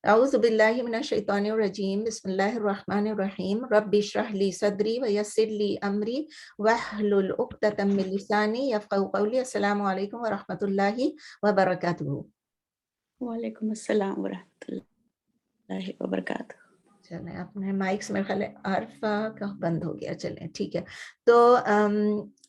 अऊज़ु बिल्लाहि मिनश शैतानिर रजीम बिस्मिल्लाहिर रहमानिर रहीम रब्बि इश्रह ली सदरी व यस्सिर ली अमरी वहलुल उक़्दतम मिन लिसानी यफ़क़हू क़ौली। अस्सलामु अलैकुम व रहमतुल्लाहि व बरकातुहू। वालेकुम अस्सलाम व रहमतुल्लाहि व बरकातुहू। चलें, अपने माइक्स में ख्याल आरफा का बंद हो गया, चलें ठीक है। तो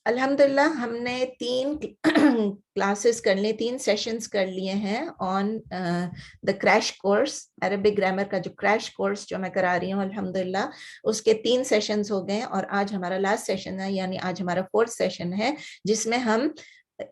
अल्हम्दुलिल्लाह हमने 3 क्लासेस कर लिए, 3 सेशंस कर लिए हैं on the crash course, Arabic grammar का जो क्रैश कोर्स जो मैं करा रही हूँ अल्हम्दुलिल्लाह उसके 3 सेशंस हो गए और आज हमारा लास्ट सेशन है, यानी आज हमारा 4th सेशन है जिसमें हम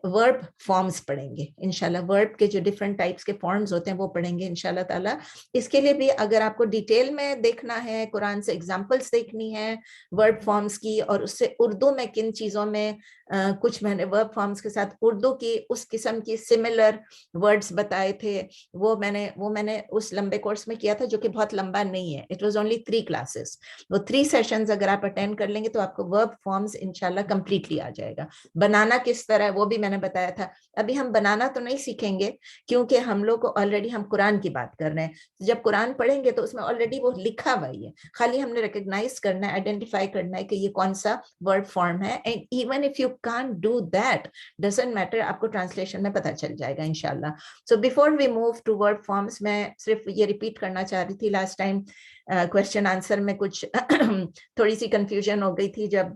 वर्ब फॉर्म्स पढ़ेंगे इंशाल्लाह। वर्ब के जो डिफरेंट टाइप्स के फॉर्म्स होते हैं वो पढ़ेंगे इंशाल्लाह ताला। इसके लिए भी अगर आपको डिटेल में देखना है, कुरान से एग्जांपल्स देखनी है वर्ब फॉर्म्स की, और उससे उर्दू में किन चीज़ों में कुछ मैंने वर्ब फॉर्म्स के साथ उर्दू की उस किस्म की सिमिलर वर्ड्स बताए थे, वो मैंने उस लंबे कोर्स में किया था जो कि बहुत लंबा नहीं है। It was only 3 classes. वो 3 सेशंस अगर आप अटेंड कर लेंगे तो आपको वर्ब फॉर्म्स इंशाल्लाह कंप्लीटली आ जाएगा। बनाना किस तरह है वो भी मैंने बताया था। अभी हम बनाना तो नहीं सीखेंगे क्योंकि हम लोग को ऑलरेडी हम कुरान की बात कर रहे हैं। जब कुरान पढ़ेंगे तो उसमें ऑलरेडी वो लिखा हुआ ही है, खाली हमने रिकॉग्नाइज करना है, आइडेंटिफाई करना है कि ये कौन सा वर्ब फॉर्म है। And even if you can't do that, doesn't matter, आपको ट्रांसलेशन में पता चल जाएगा इंशाल्लाह। So before we move to verb forms, मैं सिर्फ ये रिपीट करना चाह रही थी, लास्ट टाइम क्वेश्चन आंसर में कुछ थोड़ी सी कंफ्यूजन हो गई थी जब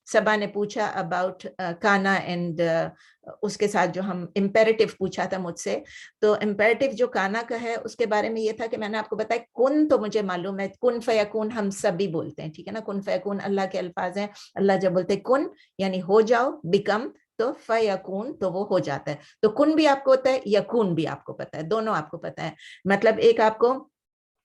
सबा ने पूछा अबाउट काना एंड उसके साथ जो हम इम्पेरेटिव पूछा था मुझसे। तो इम्पेरेटिव जो काना का है उसके बारे में ये था कि मैंने आपको बताया कुन तो मुझे मालूम है, कुन फयकून हम सभी बोलते हैं, ठीक है ना। कुन फयकून अल्लाह के अल्फाज हैं। अल्लाह जब बोलते हैं कुन यानी हो जाओ, बिकम, तो फयकून तो वो हो जाता है। तो कुन भी आपको पता है, यकून भी आपको पता है, दोनों आपको पता है। मतलब एक आपको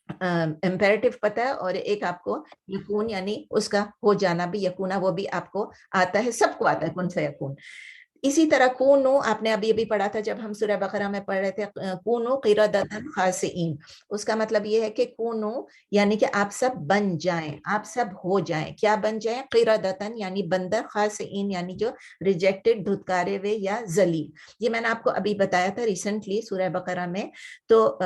इम्पेरेटिव पता है और एक आपको यकून यानी उसका हो जाना भी, यकूना, वो भी आपको आता है, सबको आता है कुन फयकून। इसी तरह कूनो आपने अभी अभी पढ़ा था जब हम सूरह बकरा में पढ़ रहे थे, कूनो क़िरदतन खासिईन, उसका मतलब ये है कि कूनो यानी कि आप सब बन जाएं, आप सब हो जाएं। क्या बन जाएं? क़िरदतन यानी बंदर, खासिईन यानी जो रिजेक्टेड, धुतकारे हुए या जलील। ये मैंने आपको अभी बताया था रिसेंटली सूरह बकरा में। तो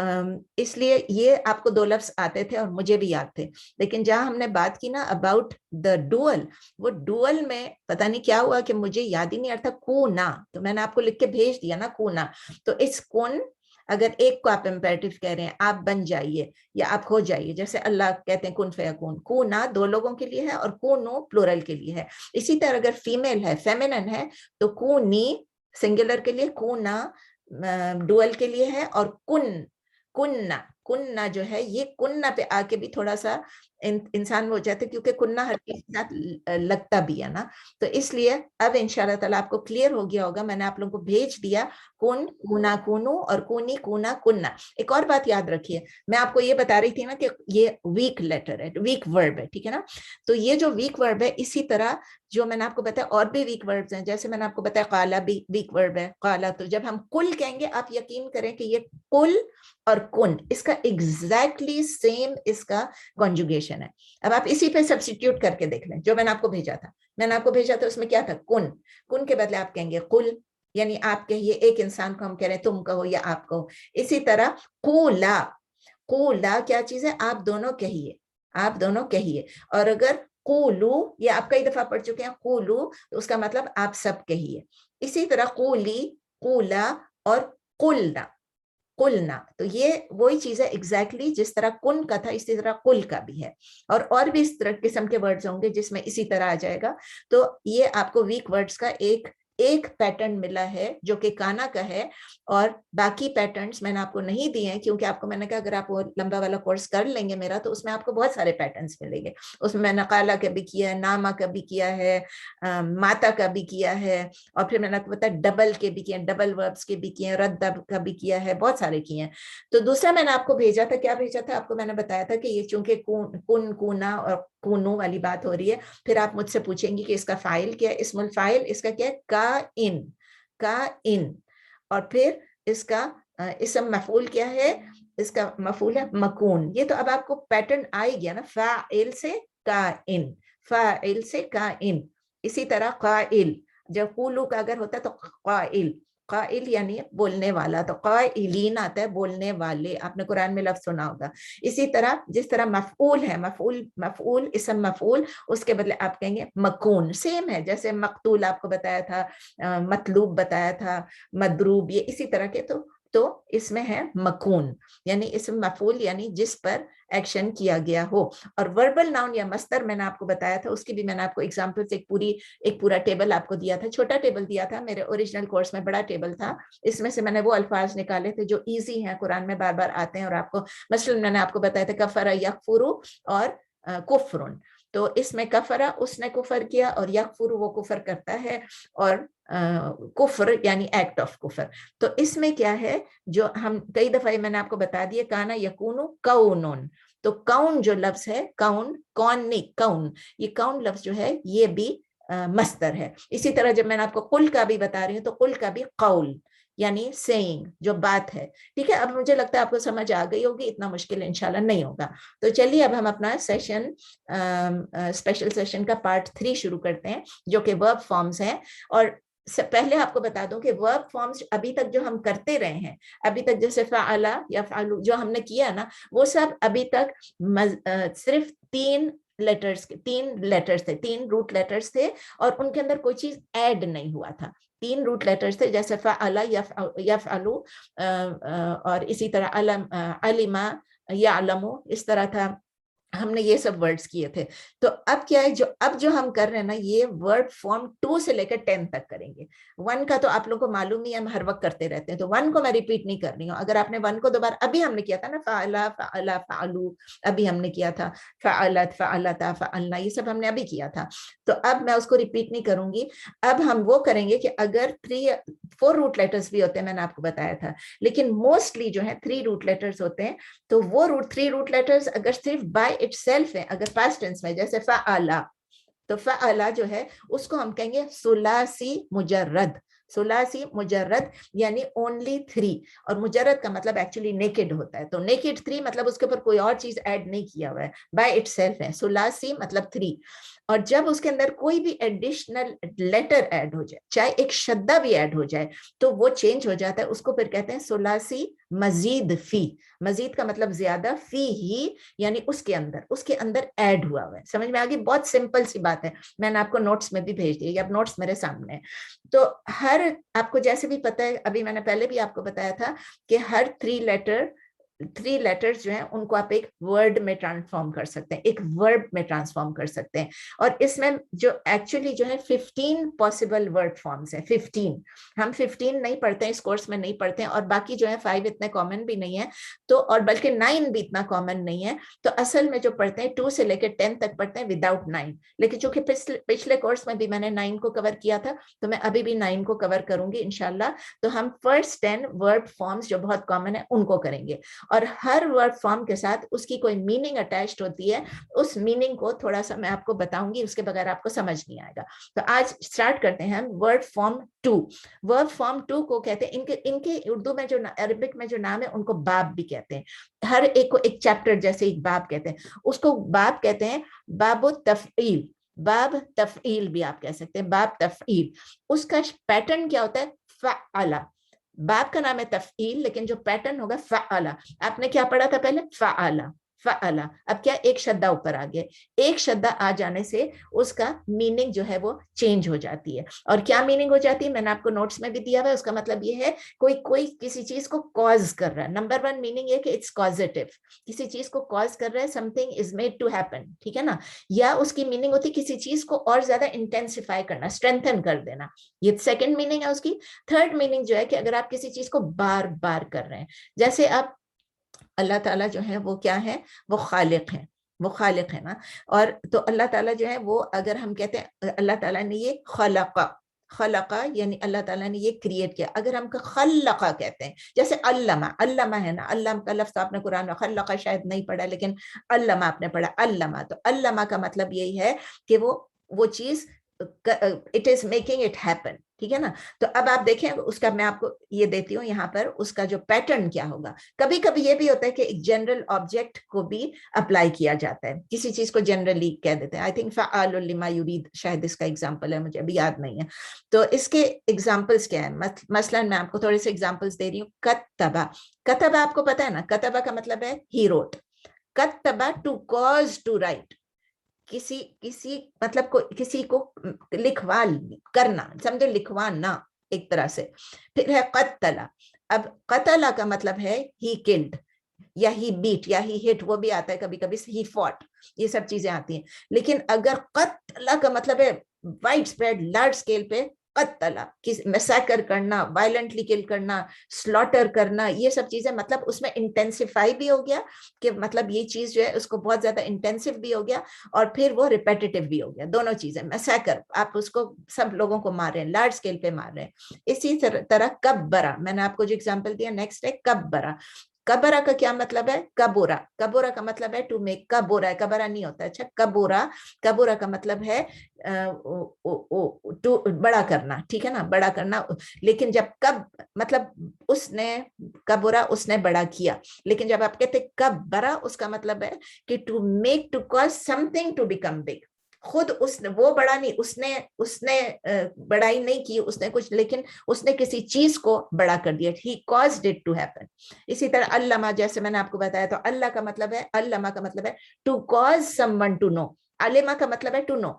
इसलिए ये आपको 2 लफ्ज आते थे और मुझे भी याद थे। लेकिन जहां हमने बात की ना अबाउट द डुअल, वो डुअल में पता नहीं क्या हुआ कि मुझे याद ही नहीं आता कूना, तो मैंने आपको लिख के भेज दिया ना कूना। तो इस कुन, अगर एक को आप इम्पेरेटिव कह रहे हैं आप बन जाइए या आप हो जाइए, जैसे अल्लाह कहते हैं कुन फयकून, कूना 2 लोगों के लिए है और कूनो प्लूरल के लिए है। इसी तरह अगर फीमेल है, फेमिनिन है, तो कूनी सिंगुलर के लिए, कूना डुअल के लिए है, और कुन्ना, कुन्ना जो है ये कुन्ना पे आके भी थोड़ा सा इंसान हो जाते क्योंकि कुन्ना हर चीज के साथ लगता भी है ना। तो इसलिए अब इंशाल्लाह ताला आपको क्लियर हो गया होगा, मैंने आप लोगों को भेज दिया कुन, कूना, कूनू और कूनी, कूना, कुन्ना। एक और बात याद रखिए, मैं आपको ये बता रही थी ना कि ये वीक लेटर है, वीक वर्ब है, ठीक है ना। तो ये जो वीक वर्ब है, इसी तरह जो मैंने आपको बताया और भी वीक वर्ब्स हैं, जैसे मैंने आपको बताया काला भी वीक वर्ब है, काला। तो जब हम कुल कहेंगे आप यकीन करें कि ये कुल और कुन इसका एग्जैक्टली सेम इसका कॉन्जुगेशन है। अब आप इसी पे सब्स्टिट्यूट करके देख लें, जो मैंने आपको भेजा था, उसमें क्या था, कुन, कुन के बदले आप कहेंगे कुल, यानी आप कहिए एक इंसान को हम कह रहे हैं तुम कहो या आप कहो। इसी तरह कूला, कूला क्या चीज है, आप दोनों कहिए, आप दोनों कहिए। और अगर कूलू, ये आप कई दफा पढ़ चुके हैं, कूलू तो उसका मतलब आप सब कहिए। इसी तरह कूली, कूला और कुलना, कुलना, तो ये वही चीज है एग्जैक्टली जिस तरह कुन का था इसी तरह कुल का भी है। और भी इस तरह किस्म के वर्ड्स होंगे जिसमें इसी तरह आ जाएगा। तो ये आपको वीक वर्ड्स का एक पैटर्न मिला है जो कि काना का है, और बाकी पैटर्न्स मैंने आपको नहीं दिए हैं क्योंकि आपको मैंने कहा अगर आप वो लंबा वाला कोर्स कर लेंगे मेरा तो उसमें आपको बहुत सारे पैटर्न्स मिलेंगे। उसमें मैंने काला का भी किया है, नामा का भी किया है, माता का भी किया है, और फिर मैंने आपको बताया डबल के भी किए, डबल वर्ब्स के भी किए, रद्द का भी किया है, बहुत सारे किए हैं। तो दूसरा मैंने आपको भेजा था, क्या भेजा था आपको, मैंने बताया था कि ये चूंकि कुन, कूना और कूनू वाली बात हो रही है, फिर आप मुझसे पूछेंगे कि इसका फाइल क्या है, इस्मुल फाइल इसका क्या है, का इन, का इन। और फिर इसका इसम मफूल क्या है, इसका मफूल है मकून। ये तो अब आपको पैटर्न आ ही गया ना, फाइल से का इन, फाइल से का इन। इसी तरह काइल, जब कूलू का अगर होता तो काइल, काइल यानी बोलने वाला, तो काइलीन आता है बोलने वाले, आपने कुरान में लफ्ज सुना होगा। इसी तरह जिस तरह मफऊल है, मफऊल मफऊल इसम मफऊल, उसके बदले आप कहेंगे मकून, सेम है, जैसे मकतूल आपको बताया था, मतलूब बताया था, मदरूब, ये इसी तरह के। तो इसमें है मकून यानी इसम मफूल यानी जिस पर एक्शन किया गया हो। और वर्बल नाउन या मस्तर मैंने आपको बताया था, उसकी भी मैंने आपको एग्जांपल्स एक पूरा टेबल आपको दिया था, छोटा टेबल दिया था, मेरे ओरिजिनल कोर्स में बड़ा टेबल था, इसमें से मैंने वो अल्फाज निकाले थे जो इजी हैं, कुरान में बार बार आते हैं। और आपको मसलन मैंने आपको बताया था कफरा यकफुरु और कुफ्रुन, तो इसमें कफरा उसने कुफर किया और यकफुरु वो कुफर करता है, और कुफर यानी एक्ट ऑफ कुफर। तो इसमें क्या है, जो हम कई दफा मैंने आपको बता दिया, काना यकूनु कौनुन, तो कौन जो लफ्ज है, कौन कौन नहीं कौन, ये कौन लफ्ज जो है ये भी मस्तर है। इसी तरह जब मैंने आपको कुल का भी बता रही हूँ, तो कुल का भी कौल यानी सेइंग, जो बात है। ठीक है, अब मुझे लगता है आपको समझ आ गई होगी, इतना मुश्किल इंशाल्लाह नहीं होगा। तो चलिए अब हम अपना सेशन, स्पेशल सेशन का पार्ट 3 शुरू करते हैं, जो कि वर्ब फॉर्म्स हैं। और पहले आपको बता दूं कि वर्ब फॉर्म्स अभी तक जो हम करते रहे हैं, अभी तक जैसे फ़अला या फ़अलू जो हमने किया ना, वो सब अभी तक सिर्फ 3 लेटर्स थे, 3 रूट लेटर्स थे, और उनके अंदर कोई चीज ऐड नहीं हुआ था। 3 रूट लेटर्स थे, जैसे फ़अला यफ़अलु, और इसी तरह अलम, अलिमा, यालमु, इस तरह था, हमने ये सब वर्ड्स किए थे। तो अब क्या है, जो हम कर रहे हैं ना, ये वर्ड फॉर्म 2 से लेकर 10 तक करेंगे। 1 का तो आप लोगों को मालूम ही, हम हर वक्त करते रहते हैं, तो 1 को मैं रिपीट नहीं कर रही हूँ। अगर आपने 1 को दोबारा, अभी हमने किया था ना, फ़अला फ़अला फ़अलू, अभी हमने किया था फ़अलत फ़अलता फ़अलना, ये सब हमने अभी किया था, तो अब मैं उसको रिपीट नहीं करूंगी। अब हम वो करेंगे कि अगर 4 रूट लेटर्स भी होते हैं, मैंने आपको बताया था, लेकिन मोस्टली जो है 3 रूट लेटर्स होते हैं। तो वो 3 रूट लेटर्स अगर सिर्फ बाय इटसेल्फ है, अगर पास्ट टेंस में, जैसे फ़अला, तो फ़अला जो है उसको हम कहेंगे सुलासी मुजर्रद, सुलासी मुजर्रद यानी ओनली 3, और मुजर्रद का मतलब एक्चुअली नेकेड होता है, तो नेकेड 3 मतलब उसके ऊपर कोई और चीज ऐड नहीं किया हुआ है, बाय इटसेल्फ है, सुलासी मतलब 3। और जब उसके अंदर कोई भी एडिशनल लेटर ऐड हो जाए, चाहे एक शब्दा भी ऐड हो जाए, तो वो चेंज हो जाता है, उसको फिर कहते हैं सुलासी मजीद फी। मजीद का मतलब ज्यादा, फी ही यानी उसके अंदर ऐड हुआ है। समझ में आ गई? बहुत सिंपल सी बात है, मैंने आपको नोट्स में भी भेज दिया, अब नोट्स मेरे सामने है। तो हर, आपको जैसे भी पता है, अभी मैंने पहले भी आपको बताया था कि हर 3 लेटर्स जो हैं उनको आप एक वर्ड में ट्रांसफॉर्म कर सकते हैं, एक वर्ब में ट्रांसफॉर्म कर सकते हैं। और इसमें जो एक्चुअली जो है 15 पॉसिबल वर्ड फॉर्म्स हैं, 15। हम 15 नहीं पढ़ते हैं, इस कोर्स में नहीं पढ़ते हैं, और बाकी जो है 5 इतने कॉमन भी नहीं है, तो और बल्कि 9 भी इतना कॉमन नहीं है। तो असल में जो पढ़ते हैं 2 से लेकर 10 तक पढ़ते हैं विदाउट 9, लेकिन चूंकि पिछले कोर्स में भी मैंने 9 को कवर किया था, तो मैं अभी भी 9 को कवर करूंगी इंशाल्लाह। तो हम फर्स्ट 10 वर्ड फॉर्म्स जो बहुत कॉमन है उनको करेंगे, और हर वर्ड फॉर्म के साथ उसकी कोई मीनिंग अटैच्ड होती है, उस मीनिंग को थोड़ा सा मैं आपको बताऊंगी, उसके बगैर आपको समझ नहीं आएगा। तो आज स्टार्ट करते हैं हम वर्ड फॉर्म 2। वर्ड फॉर्म 2 को कहते हैं, इनके उर्दू में जो, अरबिक में जो नाम है, उनको बाब भी कहते हैं। हर एक को एक चैप्टर जैसे एक बाब कहते हैं, उसको बाब कहते हैं, बाबु तफईल, बाब तफईल भी आप कह सकते हैं, बाब तफईल। उसका पैटर्न क्या होता है? फ़अला, बाप का नाम है तफईल, लेकिन जो पैटर्न होगा फ़अला। आपने क्या पढ़ा था पहले? फ़अला, फ़अला। अब क्या, एक शब्दा ऊपर आ गया, एक शब्दा आ जाने से उसका मीनिंग जो है वो चेंज हो जाती है। और क्या मीनिंग हो जाती है, मैंने आपको नोट्स में भी दिया हुआ है। उसका मतलब ये है, कोई किसी चीज को कॉज कर रहा है। नंबर 1 मीनिंग है कि इट्स कॉजेटिव, किसी चीज को कॉज कर रहा है, something is made to happen, ठीक है ना। या उसकी मीनिंग होती है किसी चीज को और ज्यादा इंटेंसिफाई करना, स्ट्रेंथन कर देना, ये सेकंड मीनिंग है उसकी। थर्ड मीनिंग जो है कि अगर आप किसी चीज को बार बार कर रहे हैं, जैसे आप, अल्लाह ताला जो है वो क्या है, वो खालिक है, वो खालिक है ना। और तो अल्लाह ताला जो है वो, अगर हम कहते हैं अल्लाह ताला ने ये खलका, खलका यानी अल्लाह ताला ने ये क्रिएट किया, अगर हम खल्लका कहते हैं, जैसे अल्लमा, अल्लमा है ना, अल्लम का लफ्ज आपने कुरान में, खल्लका शायद नहीं पढ़ा, लेकिन अल्लमा आपने पढ़ा, अल्लमा। तो अल्लमा का मतलब यही है कि वो चीज it is making it happen, ठीक है ना। तो अब आप देखें उसका, मैं आपको ये देती हूँ यहाँ पर उसका जो पैटर्न क्या होगा। कभी कभी ये भी होता है कि एक जनरल ऑब्जेक्ट को भी अप्लाई किया जाता है, किसी चीज को जनरली कह देते हैं। आई थिंक फ़अालुल लिमा युरीद शायद इसका एग्जाम्पल है, मुझे अभी याद नहीं है। तो इसके एग्जाम्पल्स क्या है, मसलन मैं आपको थोड़े से एग्जाम्पल्स दे रही हूँ। कतबा, कतबा आपको पता है ना, कतबा का मतलब है ही रोट। कतबा टू कॉज टू राइट, किसी किसी मतलब को किसी को लिखवा करना, समझो लिखवाना एक तरह से। फिर है कतला, अब कतला का मतलब है ही किल्ड या ही बीट या ही हिट, वो भी आता है कभी कभी, ही फॉट, ये सब चीजें आती हैं। लेकिन अगर कतला का मतलब है वाइड स्प्रेड लार्ज स्केल पे, कतला किस मैसेकर करना, वायलेंटली किल करना, स्लॉटर करना, ये सब चीजें, मतलब उसमें इंटेंसिफाई भी हो गया कि मतलब ये चीज जो है उसको बहुत ज्यादा इंटेंसिव भी हो गया, और फिर वो रिपेटिटिव भी हो गया, दोनों चीजें। मैसेकर, आप उसको सब लोगों को मार रहे हैं, लार्ज स्केल पे मार रहे हैं। इसी तरह कब्बरा, मैंने आपको जो एग्जांपल दिया, नेक्स्ट है कब्बरा। कबरा का क्या मतलब है, कबोरा, कबोरा का मतलब है टू मेक, कबोरा है, कबरा नहीं होता। अच्छा, कबोरा, कबोरा का मतलब है टू बड़ा करना, ठीक है ना, बड़ा करना। लेकिन जब कब मतलब उसने, कबोरा उसने बड़ा किया, लेकिन जब आप कहते कब बरा, उसका मतलब है कि to make, to cause something to become big. खुद उसने, वो बड़ा नहीं, उसने उसने बड़ाई नहीं की उसने कुछ, लेकिन उसने किसी चीज को बड़ा कर दिया, ही कॉज्ड इट टू हैपन। इसी तरह अल्लामा, जैसे मैंने आपको बताया, तो अल्लाह का मतलब है, अल्लामा का मतलब है to cause someone to know. अलिमा का मतलब है टू नो,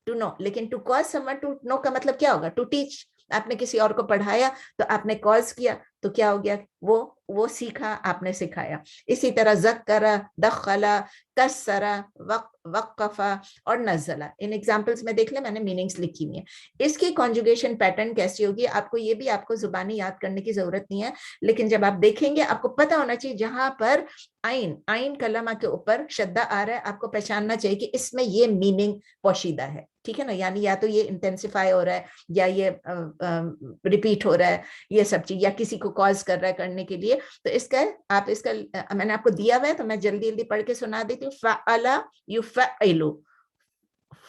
टू नो, लेकिन to cause someone to know का मतलब क्या होगा, टू टीच। आपने किसी और को पढ़ाया तो आपने कॉज किया, तो क्या हो गया, वो सीखा, आपने सिखाया। इसी तरह ज़क्करा, दखला, कसरा, वक्फा और नज़ला, इन एग्जाम्पल्स में देख ले, मैंने मीनिंग्स लिखी हुई है। इसकी कॉन्जुगेशन पैटर्न कैसी होगी, आपको ये भी आपको जुबानी याद करने की जरूरत नहीं है, लेकिन जब आप देखेंगे आपको पता होना चाहिए, जहां पर आइन, आइन कलमा के ऊपर शद्दा आ रहा है, आपको पहचानना चाहिए कि इसमें ये मीनिंग पोशीदा है, ठीक है ना। यानी या तो ये इंटेंसिफाई हो रहा है, या ये रिपीट हो रहा है, ये सब चीज, या किसी को कॉज कर रहा है करने के लिए। तो इसका आप इसका मैंने आपको दिया हुआ है, तो मैं जल्दी जल्दी पढ़ के सुना देती हूँ। फ़अला युफ़अलु,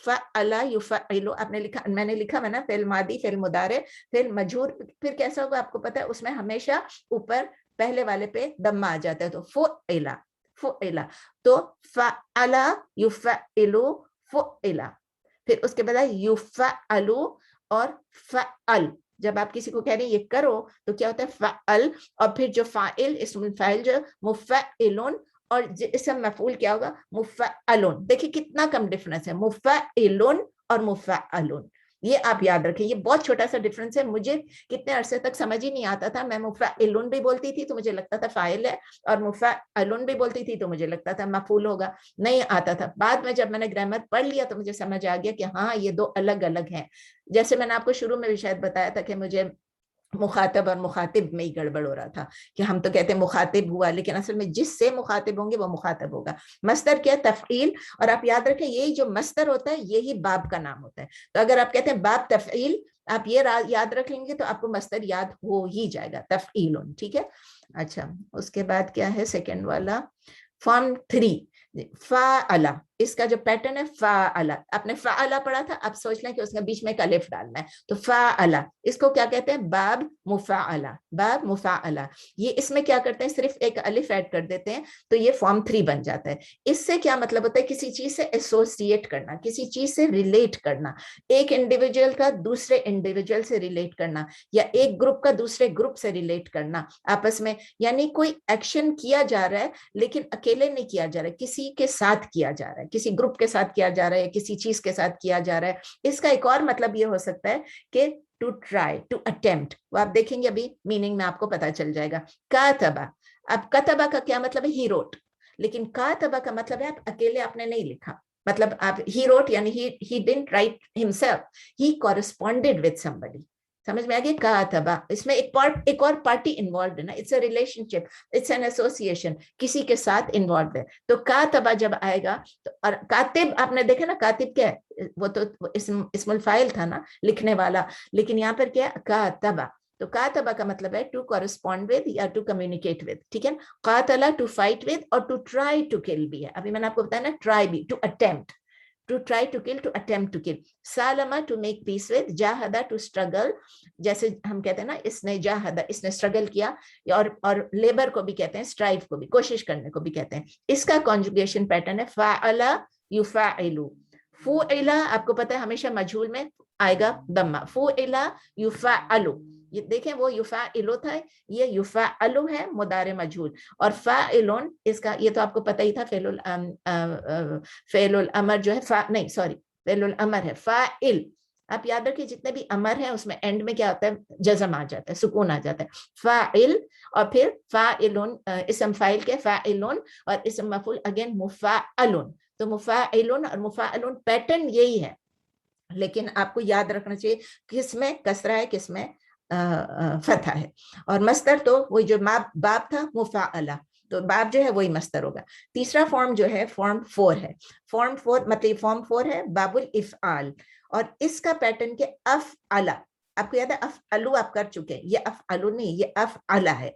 फ़अला युफ़अलु, आपने लिखा, मैंने लिखा है ना, फ़िल मादी, फ़िल मुदारे, फ़िल मजहूर। फिर कैसा होगा आपको पता है, उसमें हमेशा ऊपर पहले वाले पे दम्मा आ जाता है, तो फ़ुइला, फ़ुइला। तो फ़अला युफ़अलु फ़ुइला। फिर उसके बाद युफ़अलु और फ़अल। जब आप किसी को कह रहे हैं ये करो, तो क्या होता है, फ़अल, और फिर जो फ़ाइल, इसमुल फ़ाइल जो मुफ़अइलुन, और इसम मफूल क्या होगा, मुफ़अलुन। देखिए कितना कम डिफरेंस है, मुफ़अइलुन और मुफ़अलुन। ये आप याद रखें, ये बहुत छोटा सा डिफरेंस है। मुझे कितने अरसे तक समझ ही नहीं आता था, मैं मुफ़अइलुन भी बोलती थी तो मुझे लगता था फाइल है, और मुफ़अलुन भी बोलती थी तो मुझे लगता था मफूल होगा, नहीं आता था। बाद में जब मैंने ग्रामर पढ़ लिया तो मुझे समझ आ गया कि हाँ, ये दो अलग अलग हैं। जैसे मैंने आपको शुरू में भी शायद बताया था कि मुझे मुखातब और मुखातिब में ही गड़बड़ हो रहा था, कि हम तो कहते हैं मुखातिब हुआ, लेकिन असल में जिससे मुखातिब होंगे वो मुखातब होगा। मस्तर क्या है, तफईल। और आप याद रखें, यही जो मस्तर होता है यही बाब का नाम होता है। तो अगर आप कहते हैं बाब तफईल, आप ये याद रख लेंगे तो आपको मस्तर याद हो ही जाएगा, तफईलुन, ठीक है। अच्छा, उसके बाद क्या है, सेकेंड वाला, फॉर्म 3, फ़अला। इसका जो पैटर्न है, फ़अला, आपने फ़अला पढ़ा था, आप सोच लें कि उसके बीच में एक अलिफ डालना है, तो फ़अला, इसको क्या कहते हैं, बाब मुफ़अला, बाब मुफ़अला। ये इसमें क्या करते हैं, सिर्फ एक अलिफ ऐड कर देते हैं, तो ये फॉर्म 3 बन जाता है। इससे क्या मतलब होता है, किसी चीज से एसोसिएट करना, किसी चीज से रिलेट करना, एक इंडिविजुअल का दूसरे इंडिविजुअल से रिलेट करना, या एक ग्रुप का दूसरे ग्रुप से रिलेट करना आपस में। यानी कोई एक्शन किया जा रहा है, लेकिन अकेले नहीं किया जा रहा है, किसी के साथ किया जा रहा है, किसी ग्रुप के साथ किया जा रहा है, किसी चीज के साथ किया जा रहा है। इसका एक और मतलब ये हो सकता है कि टू ट्राई, टू अटेम्प्ट, वो आप देखेंगे अभी मीनिंग में आपको पता चल जाएगा। कातबा, अब कतबा का क्या मतलब है, ही रोट, लेकिन कातबा का मतलब है आप अकेले आपने नहीं लिखा, मतलब आप ही रोट यानी he didn't right himself, he कॉरेस्पॉन्डेड with somebody. समझ में आ गया, कातबा, इसमें एक और पार्टी इन्वॉल्व है ना, it's a relationship, it's an association, किसी के साथ इन्वॉल्व है। तो कातबा जब आएगा तो, और कातिब आपने देखा ना, कातिब क्या है, वो तो इसमुल फाइल था ना, लिखने वाला, लेकिन यहाँ पर क्या है, कातबा। तो कातबा का मतलब है टू कॉरेस्पॉन्ड विद या टू कम्युनिकेट विद, ठीक है। कातला टू फाइट विद, और टू ट्राई टू किल भी है, अभी मैंने आपको बताया ना, ट्राई भी, to attempt, to try to kill, to attempt to kill. Salama to make peace with, jahada to struggle, जैसे हम कहते हैं ना इसने jahada, इसने struggle किया, और labor को भी कहते हैं, strive को भी, कोशिश करने को भी कहते हैं. इसका conjugation pattern है fa'ala yufa'ilu. fu'ila आपको पता है हमेशा मजहूल में आएगा दम्मा. fu'ila yufa'alu, ये देखें वो युफाइलो था, ये युफाअलु है मुदारे मजहूल. और फाइलोन इसका ये तो आपको पता ही था, फेलुल अमर जो है फेलुल अमर है फाइल. आप याद रखिए जितने भी अमर है उसमें एंड में क्या होता है, जज़म आ जाता है, सुकून आ जाता है. फाइल और फिर फाइलोन इसम फाइल के फाइलोन और इसम मफूल अगेन मुफाअलुन. तो मुफाइलोन और मुफाअलुन पैटर्न यही है, लेकिन आपको याद रखना चाहिए किसमें कसरा है किसमें फतहा है. और मस्तर तो वही जो बाब था मुफाअला, तो बाब जो है वही मस्तर होगा. तीसरा फॉर्म जो है फॉर्म 4 है. फॉर्म 4 मतलब फॉर्म 4 है बाबुल इफ़आल, और इसका पैटर्न के अफ़अला. आपको याद है अफ़अलु आप कर चुके हैं, ये अफ़अलु नहीं, ये अफ़अला है.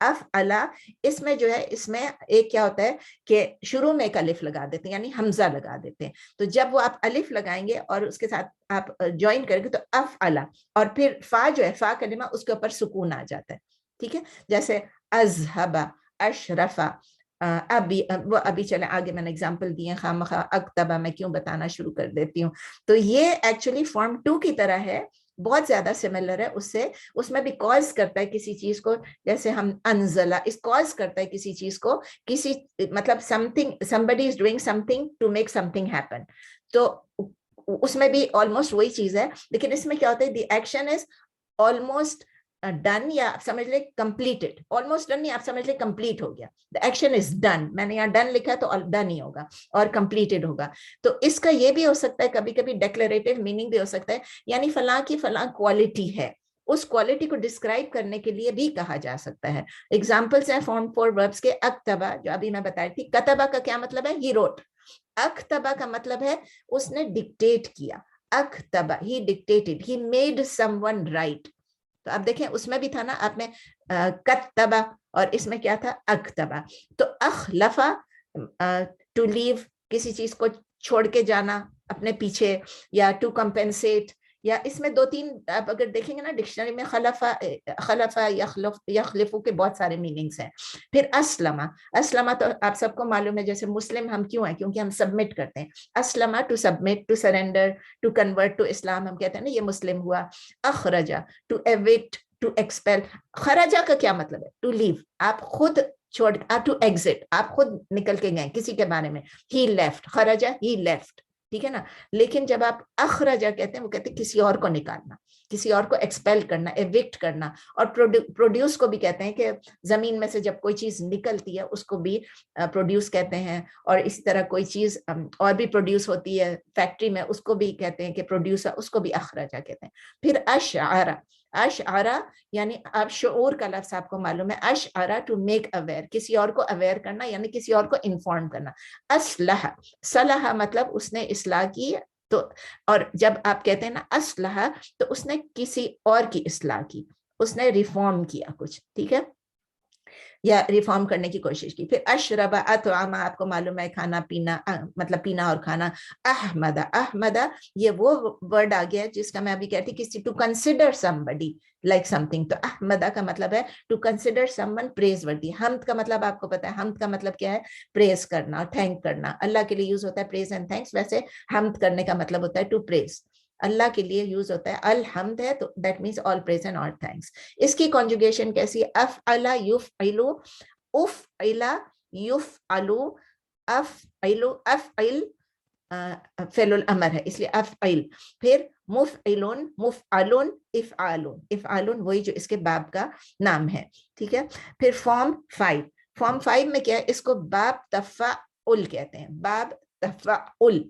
अफ़अला इसमें जो है, इसमें एक क्या होता है कि शुरू में एक अलिफ लगा देते हैं, यानी हमजा लगा देते हैं. तो जब वो आप अलिफ लगाएंगे और उसके साथ आप ज्वाइन करेंगे तो अफ़अला, और फिर फा जो है फा कलिमा उसके ऊपर सुकून आ जाता है. ठीक है, जैसे अज़हबा, अशरफा. अभी चले आगे, मैंने एग्जाम्पल दिए खामखा, अक्तबा मैं क्यों बताना शुरू कर देती हूँ. तो ये एक्चुअली फॉर्म 2 की तरह है, बहुत ज्यादा सिमिलर है उससे. उसमें भी कॉज करता है किसी चीज को, जैसे हम अनजला, इस कॉज करता है किसी चीज को, किसी मतलब something, somebody is doing something to make something happen. तो उसमें भी ऑलमोस्ट वही चीज है, लेकिन इसमें क्या होता है, the action is almost done, या आप समझ ले कंप्लीटेड. ऑलमोस्ट डन नहीं, आप समझ ले कंप्लीट हो गया. द एक्शन इज डन, मैंने यहाँ डन लिखा तो डन ही होगा और कंप्लीटेड होगा. तो इसका ये भी हो सकता है, कभी कभी डेक्लरेटिव मीनिंग भी हो सकता है, यानी फलां की फलां क्वालिटी है, उस क्वालिटी को डिस्क्राइब करने के लिए भी कहा जा सकता है. एग्जाम्पल्स हैं फॉर्म 4 वर्ब्स के. अक्तबा जो अभी मैं बताई थी, कतबा का क्या मतलब है, ही रोट. अक्तबा का मतलब है उसने डिक्टेट किया. अक्तबा, he dictated, he made someone write. तो आप देखें उसमें भी था ना, आप में कतबा, और इसमें क्या था, अक्तबा. तो अखलफा टू लीव, किसी चीज को छोड़ के जाना अपने पीछे, या टू कंपेंसेट, या इसमें 2-3 आप अगर देखेंगे ना डिक्शनरी में, खलफा यखलिफु के बहुत सारे मीनिंग्स हैं. फिर अस्लमा, अस्लमा तो आप सबको मालूम है, जैसे मुस्लिम हम क्यों हैं, क्योंकि हम सबमिट करते हैं. अस्लमा to submit, to surrender, to convert to Islam, हम कहते हैं ना ये मुस्लिम हुआ. अखरजा टू एविक्ट, टू एक्सपेल. खरजा का क्या मतलब है, टू लीव, आप खुद छोड़, टू एग्जिट, आप खुद निकल के गए किसी के बारे में. ही लेफ्ट, खरजा ही लेफ्ट, ठीक है ना. लेकिन जब आप अखरजा कहते हैं, वो कहते हैं किसी और को निकालना, किसी और को एक्सपेल करना, एविक्ट करना. और प्रोड्यूस को भी कहते हैं कि जमीन में से जब कोई चीज निकलती है उसको भी प्रोड्यूस कहते हैं. और इसी तरह कोई चीज और भी प्रोड्यूस होती है फैक्ट्री में, उसको भी कहते हैं कि प्रोड्यूसर, उसको भी अखरजा कहते हैं. फिर अशआरा, अशआरा यानी अब शऊर का लफ्ज आपको मालूम है. अशआरा टू मेक अवेयर, किसी और को अवेयर करना, यानी किसी और को इन्फॉर्म करना. असलह, सलाह मतलब उसने इस्लाह की. तो और जब आप कहते हैं ना असलह, तो उसने किसी और की इस्लाह की, उसने रिफॉर्म किया कुछ, ठीक है, या रिफॉर्म करने की कोशिश की. फिर अशरबा, अतआमा आपको मालूम है खाना पीना, मतलब पीना और खाना. अहमदा, अहमदा ये वो वर्ड आ गया जिसका मैं अभी कहती, किसी to consider somebody like something. तो अहमदा का मतलब है टू कंसिडर समवन प्रेज वर्दी. हमद का मतलब आपको पता है, हमद का मतलब क्या है, प्रेज करना, थैंक करना. अल्लाह के लिए यूज होता है प्रेज एंड थैंक्स, वैसे हमद करने का मतलब होता है टू प्रेज. अल्लाह के लिए यूज होता है अल-हम्द है, तो that means all praise and all thanks. इसकी कॉन्जुगेशन कैसी है, अफ़अला युफ़इलु, उफ़इला युफ़अलु, अफ़इलु, अफ़इल फेलुल अमर है इसलिए अफ़इल. फिर मुफ़इलुन, मुफ़अलुन, इफ़आलुन, इफ़आलुन वही जो इसके बाब का नाम है, ठीक है. फिर फॉर्म 5, फॉर्म 5 में क्या है, इसको बाब तफ़अउल कहते हैं, बाब तफ़अउल.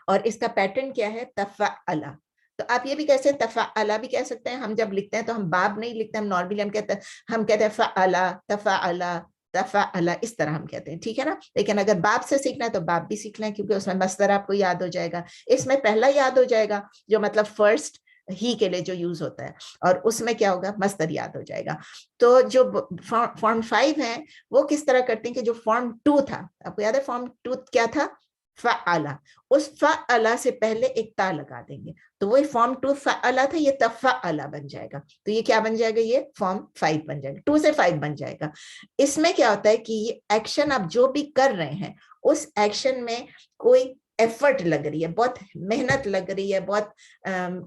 और इसका पैटर्न क्या है, तफ़अला. तो आप ये भी कह सकते हैं, तफ़अला भी कह सकते हैं. हम जब लिखते हैं तो हम बाब नहीं लिखते, हम नॉर्मली हम कहते हैं फ़अला, तफ़अला, तफ़अला, इस तरह हम कहते हैं, ठीक है ना. लेकिन अगर बाब से सीखना है तो बाब भी सीख लें, क्योंकि उसमें मस्दर आपको याद हो जाएगा. इसमें पहला याद हो जाएगा जो मतलब फर्स्ट ही के लिए जो यूज होता है, और उसमें क्या होगा, मस्दर याद हो जाएगा. तो जो फॉर्म 5 है वो किस तरह करते हैं कि जो फॉर्म 2 था, आपको याद है फॉर्म 2 क्या था, फअला, उस फअला से पहले एक ता लगा देंगे, तो वही फॉर्म 2 फअला था, ये तफअला बन जाएगा। तो ये क्या बन जाएगा, ये फॉर्म 5 बन जाएगा, 2 से 5 बन जाएगा। इसमें क्या होता है कि ये एक्शन आप जो भी कर रहे हैं, उस एक्शन में कोई एफर्ट लग रही है, बहुत मेहनत लग रही है, बहुत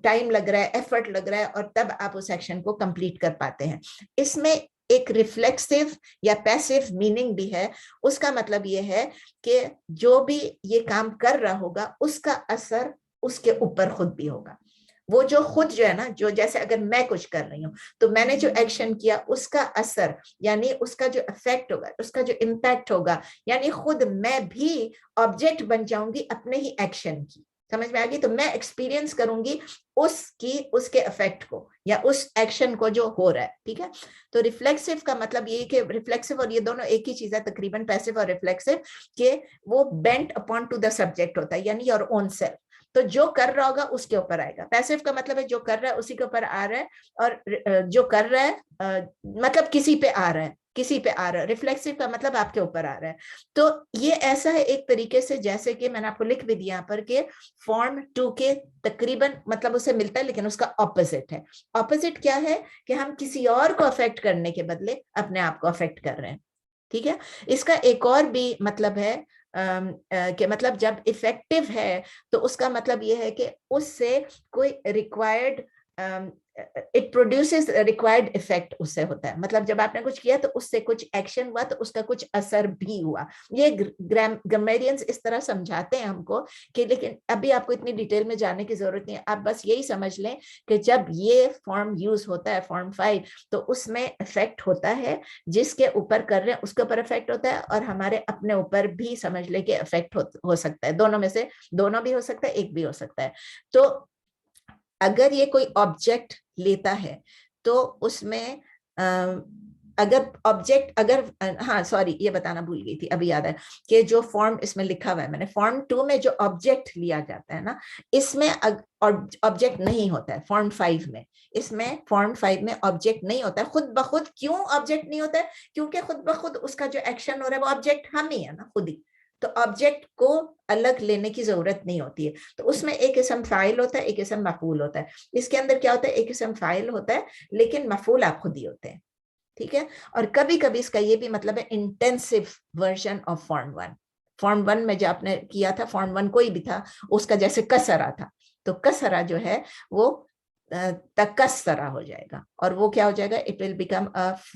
टाइम लग रहा है, एफर्ट लग रहा है, और तब आप उस एक्शन को कंप्लीट कर पाते हैं। इसमें एक रिफ्लेक्सिव या पैसिव मीनिंग भी है। उसका मतलब ये है कि जो भी ये काम कर रहा होगा उसका असर उसके ऊपर खुद भी होगा। वो जो खुद जो है ना, जो जैसे अगर मैं कुछ कर रही हूँ तो मैंने जो एक्शन किया उसका असर, यानी उसका जो इफेक्ट होगा, उसका जो इम्पैक्ट होगा, यानी खुद मैं भी ऑब्जेक्ट बन जाऊंगी अपने ही एक्शन की। समझ में आ गई? तो मैं एक्सपीरियंस करूंगी उसकी, उसके इफेक्ट को या उस एक्शन को जो हो रहा है। ठीक है, तो रिफ्लेक्सिव का मतलब ये कि रिफ्लेक्सिव और ये दोनों एक ही चीज है तकरीबन, पैसिव और रिफ्लेक्सिव, के वो bent upon two the subject होता है, यानी योर ओन सेल्फ। तो जो कर रहा होगा उसके ऊपर आएगा। पैसिव का मतलब है जो कर रहा है उसी के ऊपर आ रहा है, और जो कर रहा है मतलब किसी पे आ रहा है, किसी पे आ रहा है। रिफ्लेक्सिव का मतलब आपके ऊपर आ रहा है। तो ये ऐसा है एक तरीके से, जैसे कि मैंने आपको लिख भी दिया यहाँ पर कि फॉर्म 2 के तकरीबन मतलब उससे मिलता है, लेकिन उसका ऑपोजिट है। ऑपोजिट क्या है कि हम किसी और को अफेक्ट करने के बदले अपने आप को अफेक्ट कर रहे हैं। ठीक है, इसका एक और भी मतलब है कि मतलब जब इफेक्टिव है तो उसका मतलब ये है कि उससे कोई required, it produces required effect उससे होता है। मतलब जब आपने कुछ किया तो उससे कुछ एक्शन हुआ तो उसका कुछ असर भी हुआ। ये ग्रामरियंस इस तरह समझाते हैं हमको कि, लेकिन अभी आपको इतनी डिटेल में जाने की जरूरत नहीं है। आप बस यही समझ लें कि जब ये फॉर्म यूज होता है, फॉर्म 5, तो उसमें इफेक्ट होता है, जिसके ऊपर कर रहे हैं उसके ऊपर इफेक्ट होता है, और हमारे अपने ऊपर भी समझ ले कि इफेक्ट हो सकता है। दोनों में से दोनों भी हो सकता है, एक भी हो सकता है। तो अगर ये कोई ऑब्जेक्ट लेता है तो उसमें अगर ऑब्जेक्ट, अगर हाँ सॉरी ये बताना भूल गई थी, अभी याद है कि जो फॉर्म इसमें लिखा हुआ है मैंने, फॉर्म 2 में जो ऑब्जेक्ट लिया जाता है ना, इसमें ऑब्जेक्ट नहीं होता है फॉर्म 5 में। इसमें फॉर्म 5 में ऑब्जेक्ट नहीं होता है खुद ब खुद। क्यों ऑब्जेक्ट नहीं होता है? क्योंकि खुद ब खुद उसका जो एक्शन हो रहा है वो ऑब्जेक्ट हम ही है ना, खुद ही। तो ऑब्जेक्ट को अलग लेने की जरूरत नहीं होती है। तो उसमें एक किस्म फाइल होता है, एक किस्म मफूल होता है। इसके अंदर क्या होता है, एक किस्म फाइल होता है, लेकिन मफूल आप खुद ही होते हैं। ठीक है, और कभी कभी इसका ये भी मतलब है intensive version of form 1। Form 1 में जो आपने किया था, फॉर्म 1 कोई भी था, उसका जैसे कसरा था, तो कसरा जो है वो तकस्सरा हो जाएगा, और वो क्या हो जाएगा, इट विल बिकम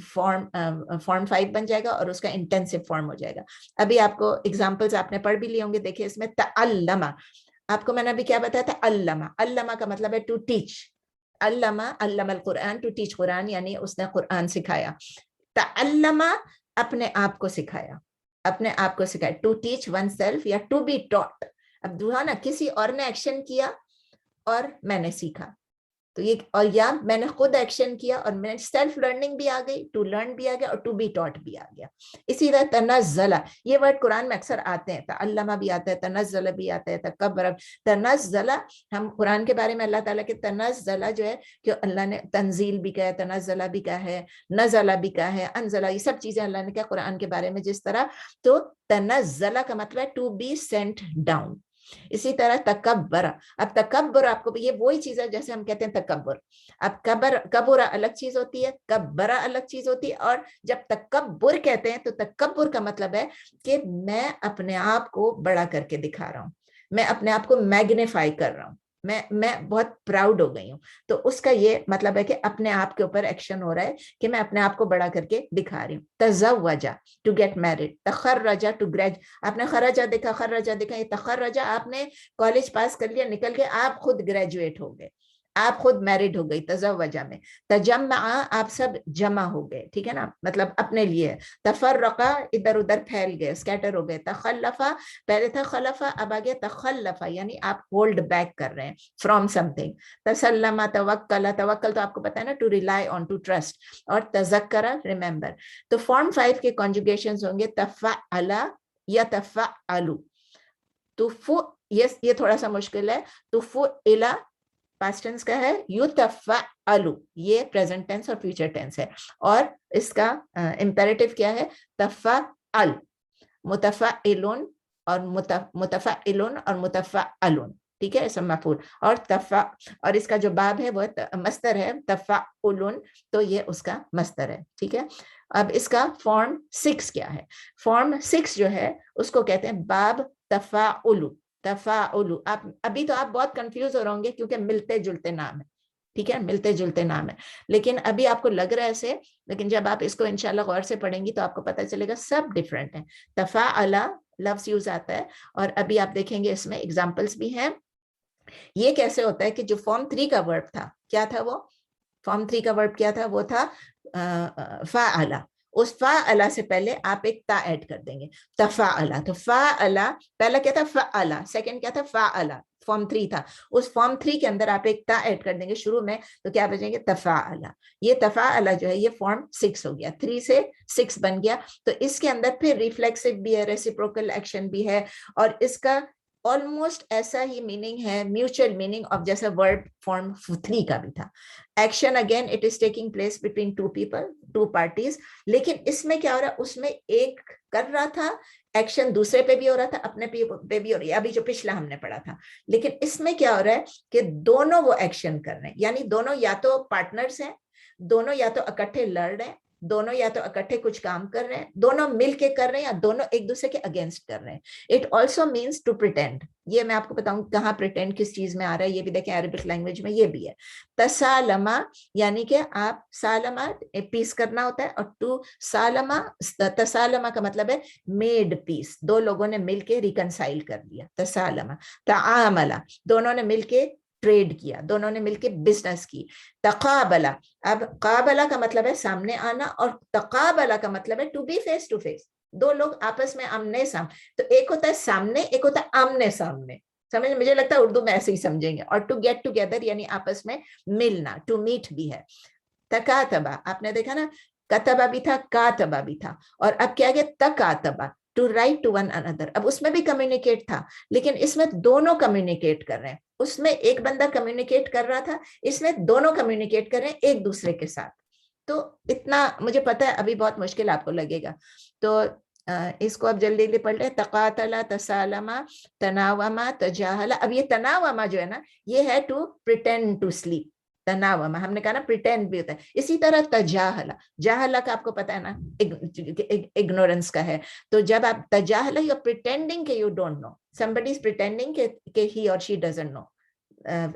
फॉर्म 5 बन जाएगा, और उसका इंटेंसिव फॉर्म हो जाएगा। अभी आपको एग्जांपल्स आपने पढ़ भी लिए होंगे। देखिए इसमें तअल्लमा, आपको मैंने अभी क्या बताया था, अल्लमा। अल्लमा का मतलब है टू टीच। अल्लमा, अल्लमल कुरान, टू टीच कुरान, यानी उसने कुरान सिखाया। तअल्लमा, अपने आप को सिखाया, अपने आप को सिखाया, टू टीच वन सेल्फ या टू बी टॉट। अब दूसरा ना, किसी और ने एक्शन किया और मैंने सीखा, तो ये, और या मैंने खुद एक्शन किया और मैंने सेल्फ लर्निंग भी आ गई, टू लर्न भी आ गया, और टू बी टॉट भी आ गया। इसी तरह तनज़्ज़ला, ये वर्ड कुरान में अक्सर आते हैं, तअल्लमा भी आता है, तनज़्ज़ला भी आता है, तकब्बर। तनज़्ज़ला, हम कुरान के बारे में अल्लाह ताला के तनज़्ज़ला जो है कि अल्लाह ने तंजील भी कहा है, तनज़्ज़ला भी कहा है, नज़ला भी कहा है, अनज़ला, ये सब चीजें अल्लाह ने कहा कुरान के बारे में जिस तरह। तो तनज़्ज़ला का मतलब है टू बी सेंट डाउन। इसी तरह तकब्बर, अब तकब्बर आपको ये वही चीज है जैसे हम कहते हैं तकब्बर। अब कबुरा अलग चीज होती है, कब्बरा अलग चीज होती है, और जब तकब्बुर कहते हैं तो तकब्बुर का मतलब है कि मैं अपने आप को बड़ा करके दिखा रहा हूं, मैं अपने आप को मैग्नीफाई कर रहा हूं, मैं बहुत प्राउड हो गई हूँ। तो उसका ये मतलब है कि अपने आप के ऊपर एक्शन हो रहा है कि मैं अपने आप को बड़ा करके दिखा रही हूँ। तज़व्वजा, टू गेट मैरिड। तखर्रजा, टू ग्रेजुएट। आपने खर्रजा देखा, खर्रजा देखा, ये तखर्रजा, आपने कॉलेज पास कर लिया, निकल के आप खुद ग्रेजुएट हो गए, आप खुद मैरिड हो गई तज़व्वजा में। तजम्मा, आप सब जमा हो गए, ठीक है ना, मतलब अपने लिए। तफर्रका, इधर उधर फैल गए, स्कैटर हो गए। तखल्लफा, पहले था खलफा, अब आ गया तखल्लफा, यानी आप होल्ड बैक कर रहे हैं फ्रॉम समथिंग। तसल्लमा, तवक्कला, तवक्कल तो आपको पता है ना, to rely on, to trust. और तज़क्करा, रिमेंबर। तो फॉर्म 5 के कॉन्जुगेशंस होंगे तफ़अला या तफ़अलु। तुफु, ये थोड़ा सा मुश्किल है। तुफुइला पास्ट टेंस का है, युतफ़अलु ये प्रेजेंट टेंस और फ्यूचर टेंस है, और इसका इंपेरेटिव क्या है, तफ़अल। मुतफ़अइलुन और मुतफ़अइलुन और मुतफ़अलुन, ठीक है, इसम मफ़ऊल। और और इसका जो बाब है वो मस्दर है तफ़अउलुन, तो ये उसका मस्दर है, ठीक है। अब इसका फॉर्म 6 क्या है? फॉर्म 6 जो है उसको कहते हैं बाब तफ़ाउलु। तफ़ाउलु, आप अभी तो आप बहुत कंफ्यूज हो रहे होंगे क्योंकि मिलते जुलते नाम है, ठीक है, मिलते जुलते नाम है, लेकिन अभी आपको लग रहा है ऐसे, लेकिन जब आप इसको इंशाल्लाह गौर से पढ़ेंगी तो आपको पता चलेगा सब डिफरेंट है। तफ़ाअला लफ्ज यूज आता है, और अभी आप देखेंगे इसमें एग्जाम्पल्स भी हैं। ये कैसे होता है कि जो फॉर्म 3 का वर्ब था, क्या था वो? फॉर्म 3 का वर्ब क्या था? वो था फ़ाअला। उस फ़ाअला से पहले आप एक ता ऐड कर देंगे, तफ़ाअला। तो फ़ाअला पहला क्या था? फ़ाअला। सेकंड क्या था? फ़ाअला। फॉर्म 3 था, उस फॉर्म 3 के अंदर आप एक ता ऐड कर देंगे शुरू में, तो क्या बचेंगे? तफ़ाअला। ये तफ़ाअला जो है ये फॉर्म 6 हो गया, 3 से 6 बन गया। तो इसके अंदर फिर रिफ्लेक्सिव भी है, रेसिप्रोकल एक्शन भी है, और इसका ऑलमोस्ट ऐसा ही मीनिंग है, म्यूचुअल मीनिंग ऑफ जैसा वर्ब फॉर्म 3 का भी था। Action again it is taking place between two people, two parties, लेकिन इसमें क्या हो रहा है? उसमें एक कर रहा था एक्शन, दूसरे पे भी हो रहा था, अपने पे भी हो रही है, अभी जो पिछला हमने पढ़ा था। लेकिन इसमें क्या हो रहा है कि दोनों वो एक्शन कर रहे हैं, यानी दोनों या तो पार्टनर्स हैं, दोनों या तो इकट्ठे लड़ रहे हैं, दोनों या तो इकट्ठे कुछ काम कर रहे हैं, दोनों मिलके कर रहे हैं, या दोनों एक दूसरे के अगेंस्ट कर रहे हैं। It also means to pretend. ये मैं आपको बताऊं कहाँ प्रिटेंड किस चीज में आ रहा है, ये भी देखें अरबिक लैंग्वेज में ये भी है। तसालमा यानी कि आप सालमा पीस करना होता है, और टू सालमा, तसालमा का मतलब है मेड पीस, दो लोगों ने मिलके रिकनसाइल कर लिया, तसालमा। तामला दोनों ने मिलके ट्रेड किया, दोनों ने मिलके बिजनेस की। तकाबला, अब काबला का मतलब है सामने आना, और तकाबला का मतलब है to be face to face, दो लोग आपस में आमने सामने। तो एक होता है सामने, एक होता है आमने सामने, समझ, मुझे लगता है उर्दू में ऐसे ही समझेंगे। और टू गेट टुगेदर यानी आपस में मिलना, टू मीट भी है। तकातबा, आपने देखा ना, कतबा भी था, कातबा भी था, और अब क्या गया? तकातबा, to write to one another. अब उसमें भी कम्युनिकेट था, लेकिन इसमें दोनों कम्युनिकेट कर रहे हैं। उसमें एक बंदा कम्युनिकेट कर रहा था, इसमें दोनों कम्युनिकेट कर रहे हैं एक दूसरे के साथ। तो इतना मुझे पता है अभी बहुत मुश्किल आपको लगेगा, तो इसको अब जल्दी जल्दी पढ़ ले। तकातला, तसालमा, तनावमा, तजाहला। अब ये तनावमा जो है ना, ये है टू प्रिटेंड टू स्लीप। तनावमा हमने कहा ना प्रिटेंड भी होता है। इसी तरह तजाहला, जाहला का आपको पता है ना, इग्नोरेंस का है। तो जब आप तजाहला, यू आर प्रिटेंडिंग के you don't know, somebody is pretending के he or she doesn't know,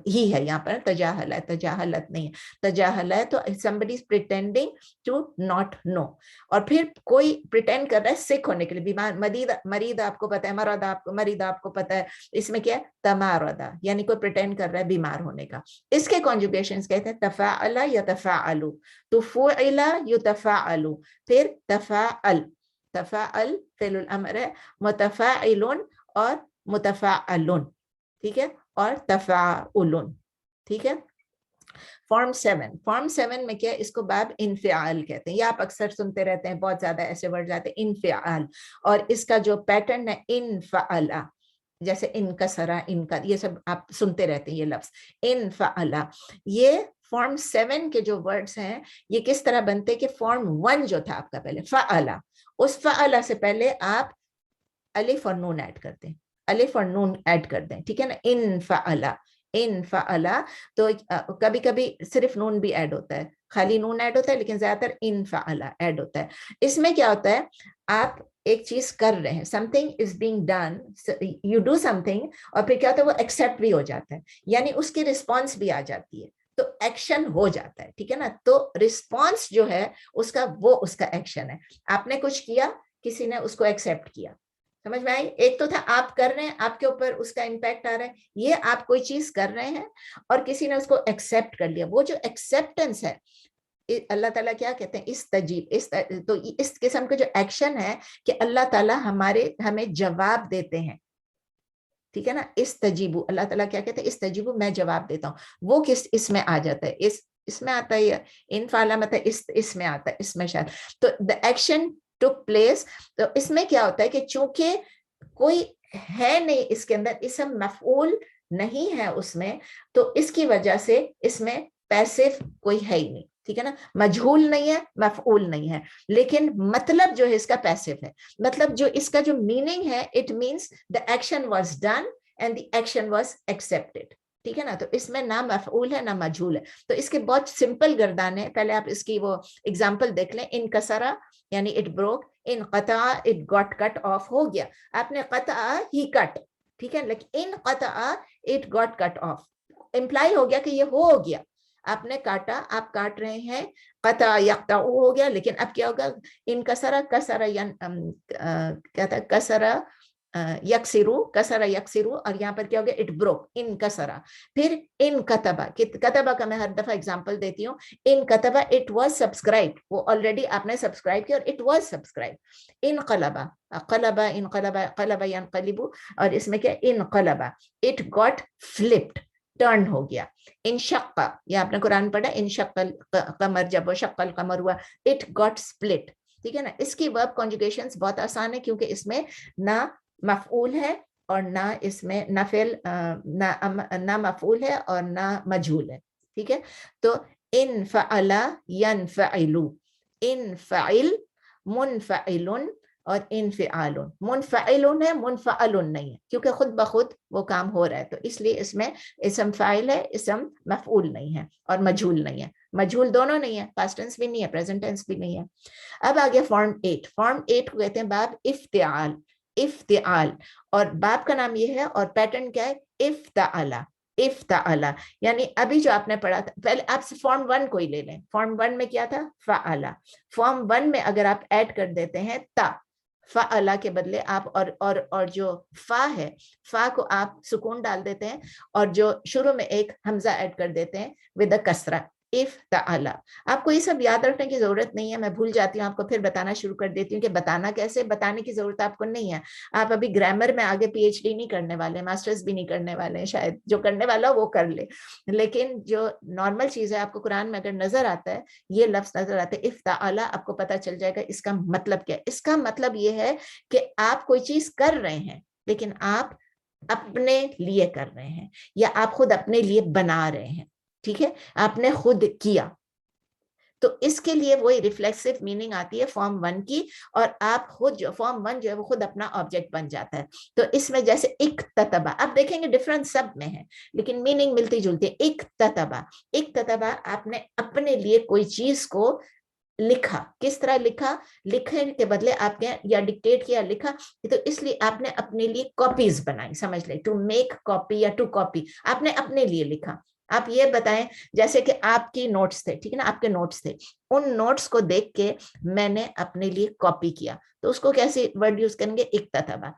ही है यहाँ पर, तजाहल है, तजाहलत नहीं है, तजाहल है। तो somebody is pretending to not know। और फिर कोई प्रिटेंड कर रहा है सिक होने के लिए, बीमार, मरीद आपको पता है, मरीदा आपको पता है, इसमें क्या है? तमारदा, यानी कोई प्रिटेंड कर रहा है बीमार होने का। इसके कॉन्जुगेशंस कहते हैं तफाअला या तफाअलु, तुफुइला युतफाअलु, फिर तफाअल। तफाअल फिल अमर है, मुतफाइलुन और मुतफाअलुन, ठीक है, और तफाउलुन, ठीक है। फॉर्म 7, फॉर्म 7 में क्या है? इसको बाब इनफिआल कहते हैं, ये आप अक्सर सुनते रहते हैं, बहुत ज्यादा ऐसे वर्ड आते हैं इनफिआल, और इसका जो पैटर्न है इनफअला, जैसे इनकसरा, इनका, ये सब आप सुनते रहते हैं ये लफ्ज इनफअला। ये फॉर्म 7 के जो वर्ड्स हैं ये किस तरह बनते हैं कि फॉर्म 1 जो था आपका पहले फअला, उस फअला से पहले आप अलिफ और नून ऐड करते हैं, अलिफ और नून ऐड कर दें, ठीक है ना। इनफअला, इनफअला, तो कभी कभी सिर्फ नून भी ऐड होता है, खाली नून ऐड होता है, लेकिन ज्यादातर इनफअला ऐड होता है। इसमें क्या होता है? आप एक चीज कर रहे हैं, something is being done, you do something, और फिर क्या होता है? वो एक्सेप्ट भी हो जाता है, यानी उसकी रिस्पॉन्स भी आ जाती है, तो एक्शन हो जाता है, ठीक है ना। तो रिस्पॉन्स जो है उसका, वो उसका एक्शन है। आपने कुछ किया, किसी ने उसको एक्सेप्ट किया, समझ में आई? एक तो था आप कर रहे हैं, आपके ऊपर उसका इम्पैक्ट आ रहा है, ये आप कोई चीज कर रहे हैं और किसी ने उसको एक्सेप्ट कर लिया, वो जो एक्सेप्टेंस है, अल्लाह ताला क्या कहते हैं? तो इस किस्म के जो एक्शन है कि अल्लाह ताला हमें जवाब देते हैं, ठीक है ना। इस्तजीबु, अल्लाह ताला क्या कहते हैं? इस्तजीबु, मैं जवाब देता हूँ। वो किस इसमें आ जाता है? इसमें आता है, इन फाला मत इसमें आता है, इसमें शायद। तो द एक्शन टुक प्लेस। तो इसमें क्या होता है कि चूंकि कोई है नहीं इसके अंदर, इसम मफऊल नहीं है उसमें, तो इसकी वजह से इसमें पैसिव कोई है ही नहीं, ठीक है ना, मजहूल नहीं है, मफऊल नहीं है, लेकिन मतलब जो है इसका पैसिव है, मतलब जो इसका जो मीनिंग है, it means the action was done and the action was accepted, ठीक है ना। तो इसमें ना मफऊल है ना मजहूल है। तो इसके बहुत सिंपल गर्दान है, पहले आप इसकी वो एग्जांपल देख लें। इन कसरा यानी इट ब्रोक, इन कता इट गॉट कट ऑफ, हो गया, आपने कता ही कट, ठीक है, लेकिन इन कता it got cut off imply हो गया कि ये हो गया, आपने काटा, आप काट रहे हैं, कता यक्ता हो गया, लेकिन अब क्या होगा, इन कसरा, कसरा कहता है कसरा यक्सिरू, कसरा यक्सिरू, और यहाँ पर क्या हो गया, इट ब्रोक, इन कसरा। फिर इन कतबा, कतबा का मैं हर दफा एग्जांपल देती हूँ, इन कतबा इट वाज सब्सक्राइब, वो ऑलरेडी आपने सब्सक्राइब किया और इट वाज सब्सक्राइब। इन कलबा, कलबा, इन कलबा, कलबा यनकलिबु, और इसमें क्या, इन कलबा इट गॉट फ्लिप्ड, टर्न हो गया। इन शक्का, ये आपने कुरान पढ़ा, इन शक्कल कमर, जब वो शक्कल कमर हुआ, इट गॉट स्प्लिट, ठीक है ना। इसकी वर्ब कॉन्जुगेशंस बहुत आसान है, क्योंकि इसमें ना मफऊल है और ना इसमें नफिल, ना मफऊल है और ना मजहूल है, ठीक है। तो इन फअला यनफइलु, इन फइल मुनफइलुन और इनफिआलुन, मुनफइलुन है, मुनफअलुन नहीं है, क्योंकि खुद बखुद वो काम हो रहा है, तो इसलिए इसमें इसम फाइल है, इसम मफऊल नहीं है और मजहूल नहीं है, मजहूल दोनों नहीं है, पास्ट टेंस भी नहीं है, प्रेजेंट टेंस भी नहीं है। अब आ गया फॉर्म 8, फॉर्म 8 को कहते हैं बाब इफ्तिआल, इफ्तिआल, और बाब का नाम ये है, और पैटर्न क्या है, इफ्ताअला, इफ्ताअला, यानी अभी जो आपने पढ़ा था, पहले आप फॉर्म 1 को ही ले लें, फॉर्म 1 में क्या था, फ़अला, फॉर्म 1 में अगर आप ऐड कर देते हैं ता, फ़अला के बदले आप और जो फा है, फा को आप सुकून डाल देते हैं, और जो शुरू में एक हमजा ऐड कर देते हैं विद अ कसरा, इफ्ताअला। आपको ये सब याद रखने की जरूरत नहीं है, मैं भूल जाती हूँ, आपको फिर बताना शुरू कर देती हूँ कि बताना कैसे, बताने की जरूरत आपको नहीं है। आप अभी ग्रामर में आगे पीएचडी नहीं करने वाले, मास्टर्स भी नहीं करने वाले हैं, शायद जो करने वाला वो कर ले, लेकिन जो नॉर्मल चीज है, आपको कुरान में अगर नजर आता है, ये लफ्ज नजर आता है इफ्ताअला, आपको पता चल जाएगा इसका मतलब क्या है। इसका मतलब ये है कि आप कोई चीज कर रहे हैं, लेकिन आप अपने लिए कर रहे हैं, या आप खुद अपने लिए बना रहे हैं, ठीक है, आपने खुद किया, तो इसके लिए वही रिफ्लेक्सिव मीनिंग आती है फॉर्म 1 की, और आप खुद जो फॉर्म 1 जो है वो खुद अपना ऑब्जेक्ट बन जाता है। तो इसमें जैसे इक्ततबा, आप देखेंगे डिफरेंस सब में है, लेकिन मीनिंग मिलती जुलती है। इक्ततबा, इक्ततबा, आपने अपने लिए कोई चीज को लिखा, किस तरह लिखा, लिखने के बदले आपने या डिक्टेट किया, लिखा, तो इसलिए आपने अपने लिए कॉपीज बनाई, समझ ले, टू मेक कॉपी या टू कॉपी, आपने अपने लिए लिखा। आप ये बताएं, जैसे कि आपकी नोट्स थे, ठीक है ना, आपके नोट्स थे, उन नोट्स को देख के मैंने अपने लिए कॉपी किया, तो उसको कैसे वर्ड यूज करेंगे, इक्ततबा,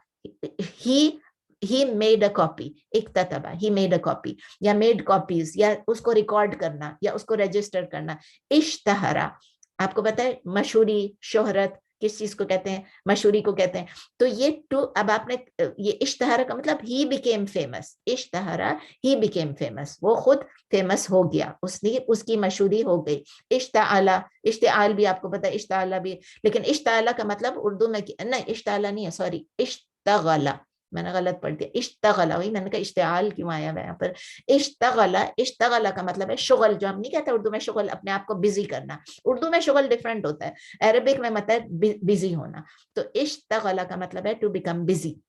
ही मेड अ कॉपी, इक्ततबा, ही मेड अ कॉपी, या मेड कॉपीज, या उसको रिकॉर्ड करना या उसको रजिस्टर करना। इश्तहरा, आपको पता है मशहूरी, शोहरत किस चीज को कहते हैं, मशहूरी को कहते हैं। तो ये टू, अब आपने ये इश्तहारा का मतलब ही बिकेम फेमस, इश्तहारा ही बिकेम फेमस, वो खुद फेमस हो गया, उसने उसकी मशहूरी हो गई। इश्ताला, इश्ताल भी आपको पता है, इश्ताला भी, लेकिन इश्ताला का मतलब उर्दू में नहीं, इश्ताला नहीं है, सॉरी, इश्तगला, मैंने गलत पढ़ दिया, इश्तगला, वही मैंने कहा इश्तिआल क्यों आया है यहाँ पर। इश्तगला, इश्तगला का मतलब है शुगल, जो हम नहीं कहते उर्दू में शुगल, अपने आप को बिजी करना, उर्दू में शुगल डिफरेंट होता है, अरबिक में मतलब बिजी होना। तो इश्तगला का मतलब है टू बिकम बिजी,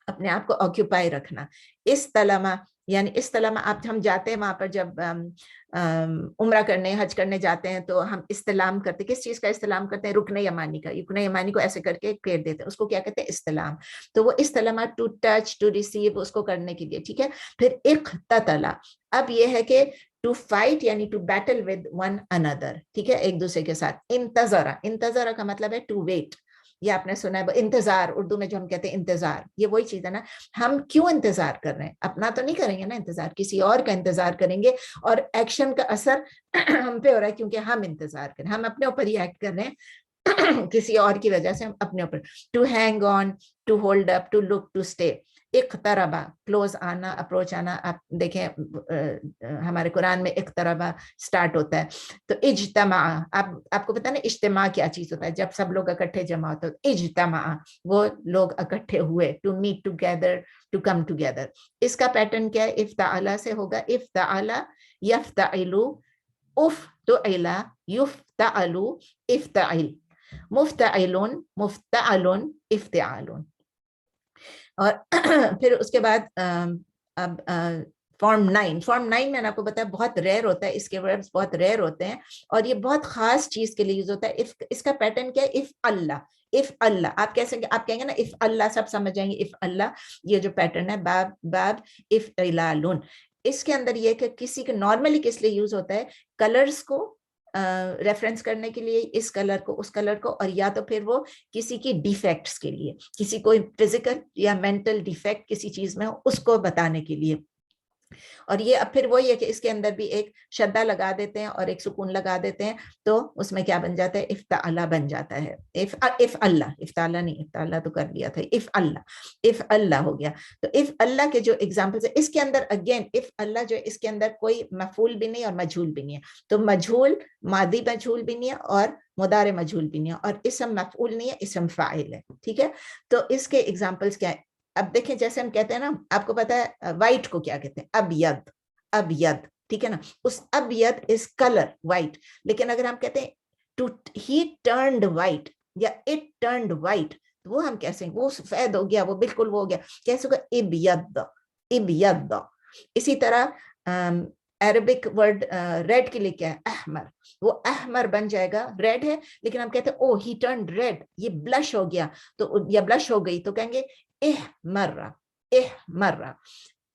अपने आप को ऑक्यूपाई रखना। इस तलमा, यानी इस तलमा, आप हम जाते हैं वहां पर, जब उम्रा करने, हज करने जाते हैं, तो हम इस्तलाम करते हैं, किस चीज का इस्तलाम करते हैं, रुकने यमानी का, रुकने यमानी को ऐसे करके फेर देते हैं, उसको क्या कहते हैं, इस्तलाम। तो वो इस्तलामा, टू टच, टू रिसीव, उसको करने के लिए, ठीक है। फिर इख्ततला, अब ये है कि टू फाइट, यानी to battle with one another, ठीक है, एक दूसरे के साथ। इंतजरा, इंतजरा का मतलब है टू वेट, ये आपने सुना है इंतजार, उर्दू में जो हम कहते हैं इंतजार, ये वही चीज है ना, हम क्यों इंतजार कर रहे हैं, अपना तो नहीं करेंगे ना इंतजार, किसी और का इंतजार करेंगे, और एक्शन का असर हम पे हो रहा है, क्योंकि हम इंतजार करें, हम अपने ऊपर ही एक्ट कर रहे हैं किसी और की वजह से हम अपने ऊपर। To hang on, to hold up, to look, to stay. इक्तरबा, क्लोज आना, अप्रोच आना, आप देखें हमारे कुरान में इक्तरबा स्टार्ट होता है। तो इज्तमा, आपको पता है ना इज्तिमा क्या चीज होता है, जब सब लोग इकट्ठे जमा होते हैं, इज्तमा, वो लोग इकट्ठे हुए, to meet together, to come together. इसका पैटर्न क्या है, इफ्ताअला से होगा, इफ्ताअला यफ्ताइलु, उफ इफ्तुइला युफ्तअलु इफ्तइल, मुफ्तइलुन मुफ्तअलुन इफ्तिआलुन। और फिर उसके बाद अब फॉर्म 9 मैंने आपको बताया बहुत रेयर होता है, इसके वर्ब्स बहुत रेयर होते हैं और ये बहुत खास चीज के लिए यूज होता है। इफ, इसका पैटर्न क्या है, इफ अल्लाह, इफ अल्लाह। आप कैसे, आप कहेंगे ना इफ अल्लाह, सब समझ जाएंगे इफ अल्लाह, ये जो पैटर्न है बाब बाब इफ इलालुन। इसके अंदर ये कि किसी के नॉर्मली किस लिए यूज होता है, कलर्स को रेफरेंस करने के लिए, इस कलर को उस कलर को, और या तो फिर वो किसी की डिफेक्ट्स के लिए, किसी कोई फिजिकल या मेंटल डिफेक्ट किसी चीज में हो उसको बताने के लिए। और ये अब फिर वही है कि इसके अंदर भी एक शद्दा लगा देते हैं और एक सुकून लगा देते हैं, तो उसमें क्या बन जाता है, इफ्ताला बन जाता है। इफ अल्लाह, इफ्ताला नहीं, इफ्ताला तो कर लिया था, इफ अल्लाह हो गया। तो इफ अल्लाह के जो एग्जांपल्स है इसके अंदर, अगेन इफ अल्लाह जो है इसके अंदर कोई मफूल भी नहीं और मजहूल भी नहीं है। तो मजहूल, मादी मजहूल भी नहीं है और मुदारे मजहूल भी नहीं है, और इसम मफूल नहीं है, इसम फाइल है। ठीक है, तो इसके एग्जांपल्स क्या है। अब देखें, जैसे हम कहते हैं ना, आपको पता है वाइट को क्या कहते हैं, अबयद, अबयद, ठीक है ना, उस अबयद इज कलर वाइट। लेकिन अगर हम कहते हैं टू ही टर्न्ड वाइट या इट टर्न्ड वाइट, तो वो हम कैसे, वो सफेद हो गया, वो बिल्कुल वो हो गया, कैसे होगा, इबयद, इबयद। इसी तरह अरबिक वर्ड रेड के लिए क्या है, अहमर, वो अहमर बन जाएगा, रेड है लेकिन हम कहते हैं ओ ही टर्न्ड रेड, ये ब्लश हो गया, तो या ब्लश हो गई, तो कहेंगे इहमर्रा, इहमर्रा।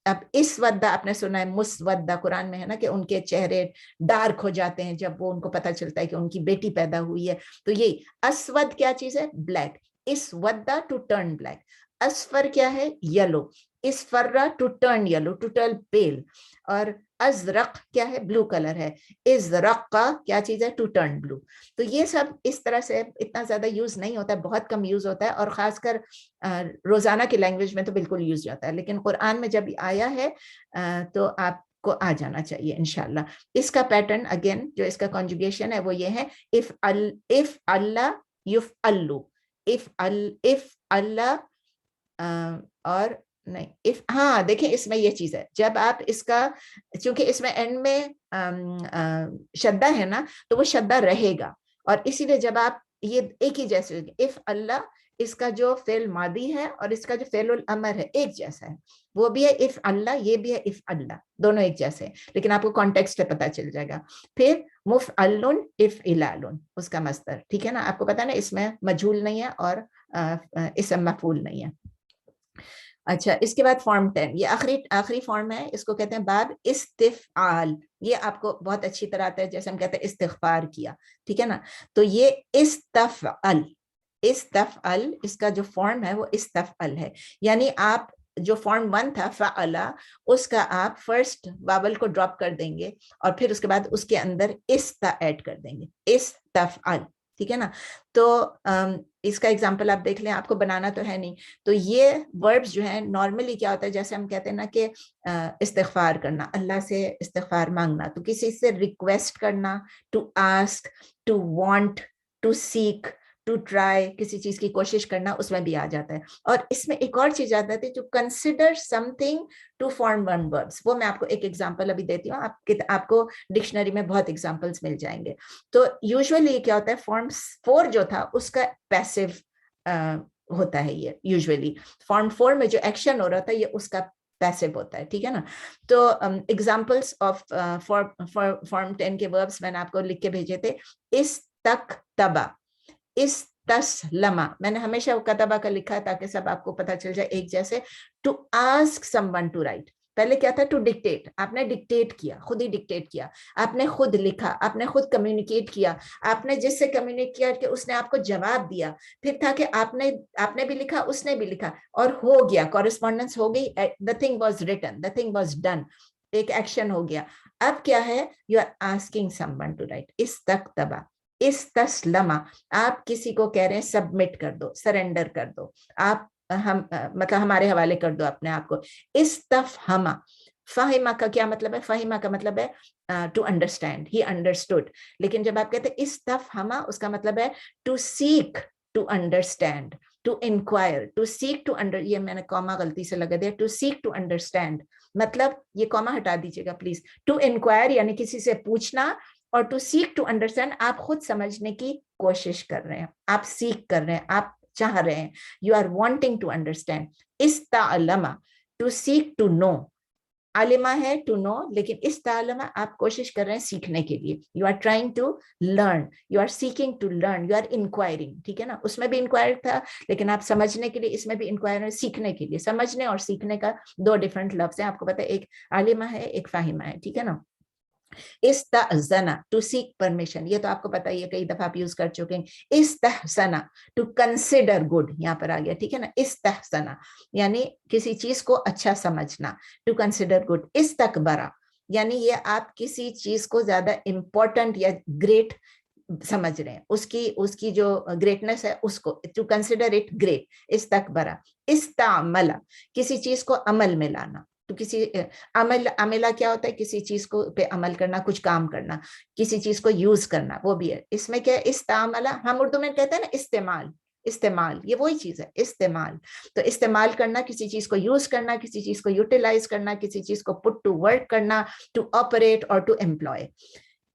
अब इस वद्दा आपने सुना है, मुस्वद्दा कुरान में है ना कि उनके चेहरे डार्क हो जाते हैं जब वो उनको पता चलता है कि उनकी बेटी पैदा हुई है। तो ये अस्वद क्या चीज है, ब्लैक, इस वद्दा टू टर्न ब्लैक। अस्फर क्या है, येलो, इस फर्रा to turn yellow, to turn pale. और अजरक क्या है, ब्लू कलर है, इजरक का क्या चीज है, टू टर्न ब्लू। तो ये सब इस तरह से इतना ज्यादा यूज नहीं होता है, बहुत कम यूज होता है, और खासकर रोजाना की लैंग्वेज में तो बिल्कुल यूज होता है, लेकिन कुरान में जब आया है तो आप को आ जाना चाहिए इंशाल्लाह। इसका पैटर्न अगेन जो इसका कॉन्जुगेशन है वो ये है, इफ अल्लाह युफ अल्लू, इफ अल्लाह और नहीं इफ, हाँ देखिए इसमें ये चीज है, जब आप इसका, क्योंकि इसमें एंड में शद्दा है ना, तो वो शद्दा रहेगा, और इसीलिए जब आप ये एक ही जैसे, इफ अल्लाह, इसका जो फेल मादी है और इसका जो फेल अमर है एक जैसा है, वो भी है इफ अल्लाह, ये भी है इफ अल्लाह, दोनों एक जैसे हैं, लेकिन आपको कॉन्टेक्स्ट पे पता चल जाएगा। फिर मुफ अल्लुन इफ इलालुन, उसका मस्दर, ठीक है ना, आपको पता है ना, इसमें मजहूल नहीं है और इसम मफूल नहीं है। अच्छा, इसके बाद फॉर्म 10, ये आखिरी फॉर्म है, इसको कहते हैं बाब इस्तिफआल। ये आपको बहुत अच्छी तरह आता है, जैसे हम कहते हैं इस्तिगफार किया, ठीक है ना, तो ये इस्तफअल, इस्तफअल, इसका जो फॉर्म है वो इस्तफअल है। यानी आप जो फॉर्म 1 था फअला, उसका आप फर्स्ट वावल को ड्रॉप कर देंगे और फिर उसके बाद उसके अंदर इस्ता ऐड कर देंगे, इस्तफअल, ठीक है ना। तो इसका एग्जांपल आप देख लें, आपको बनाना तो है नहीं। तो ये वर्ब्स जो है नॉर्मली क्या होता है, जैसे हम कहते हैं ना कि इस्तिगफार करना, अल्लाह से इस्तिगफार मांगना, तो किसी से रिक्वेस्ट करना, to ask, to want, to seek, to try, किसी चीज की कोशिश करना, उसमें भी आ जाता है। और इसमें एक और चीज आ जाती है, जो consider something to form one verbs, वो मैं आपको एक एग्जांपल अभी देती हूँ, आपको डिक्शनरी में बहुत एग्जांपल्स मिल जाएंगे। तो यूजुअली क्या होता है, फॉर्म 4 जो था उसका पैसिव होता है, ये यूजुअली फॉर्म 4 में जो एक्शन हो रहा था ये उसका पैसिव होता है, ठीक है ना। तो एग्जांपल्स ऑफ फॉर्म 10 के वर्ब्स मैंने आपको लिख के भेजे थे, इस तक तबा, इस तस्लमा, मैंने हमेशा वो कतबा का लिखा है ताकि सब आपको पता चल जाए एक जैसे। To ask someone to write, पहले क्या था, टू डिक्टेट, आपने डिक्टेट किया, खुद ही डिक्टेट किया, आपने खुद लिखा, आपने खुद कम्युनिकेट किया, आपने जिससे कम्युनिकेट किया कि उसने आपको जवाब दिया, फिर था कि आपने भी लिखा, उसने भी लिखा, और हो गया, कॉरेस्पॉन्डेंस हो गई, the thing was written, the thing was done, एक एक्शन हो गया। अब क्या है, you are asking someone to write, इस तक तबा, इस तस्लमा, आप किसी को कह रहे हैं सबमिट कर दो, सरेंडर कर दो, आप हम मतलब हमारे हवाले कर दो अपने आप को। इस्तफहमा, फाहिमा का क्या मतलब है, फाहिमा का मतलब है टू अंडरस्टैंड, ही अंडरस्टूड। लेकिन जब आप कहते हैं इस्तफहमा, उसका मतलब है to seek, to understand, to inquire, to seek to under, ये मैंने कॉमा गलती से लगा दिया, टू सीक टू अंडरस्टैंड, मतलब ये कॉमा हटा दीजिएगा प्लीज। टू इंक्वायर यानी किसी से पूछना, और टू सीक टू अंडरस्टैंड, आप खुद समझने की कोशिश कर रहे हैं, आप सीख कर रहे हैं, आप चाह रहे हैं, you are wanting to understand. इस्ताअलमा, टू सीक टू नो. आलिमा है टू नो, लेकिन इस्ताअलमा आप कोशिश कर रहे हैं सीखने के लिए. You are trying to learn, you are seeking to learn, you are inquiring. ठीक है ना, उसमें भी इंक्वायर था, लेकिन आप समझने के लिए, इसमें भी इंक्वायर है सीखने के लिए. समझने और सीखने का दो डिफरेंट लफ्ज है, आपको पता है, एक आलिमा है, एक फाहिमा है. ठीक है ना. इस्तअज़ना, टू सीक परमिशन, ये तो आपको पता ही है, कई दफा आप यूज कर चुके हैं. इस्तहसना, टू कंसिडर गुड, यहाँ पर आ गया. ठीक है ना. इस्तहसना यानी किसी चीज को अच्छा समझना, टू कंसिडर गुड. इस्तकबरा यानी ये आप किसी चीज को ज्यादा इंपॉर्टेंट या ग्रेट समझ रहे हैं, उसकी उसकी जो ग्रेटनेस है उसको, टू कंसिडर इट ग्रेट. इस्तकबरा. इस्तामला, किसी चीज को अमल में लाना. तो किसी अमल, अमला क्या होता है, किसी चीज को पे अमल करना, कुछ काम करना, किसी चीज को यूज करना, वो भी है. इसमें क्या है, इस्तामला, हम उर्दू में कहते हैं ना इस्तेमाल. इस्तेमाल ये वही चीज है, इस्तेमाल. तो इस्तेमाल करना, किसी चीज को यूज करना, किसी चीज को यूटिलाइज करना, किसी चीज को पुट टू वर्क करना, टू ऑपरेट और टू एम्प्लॉय.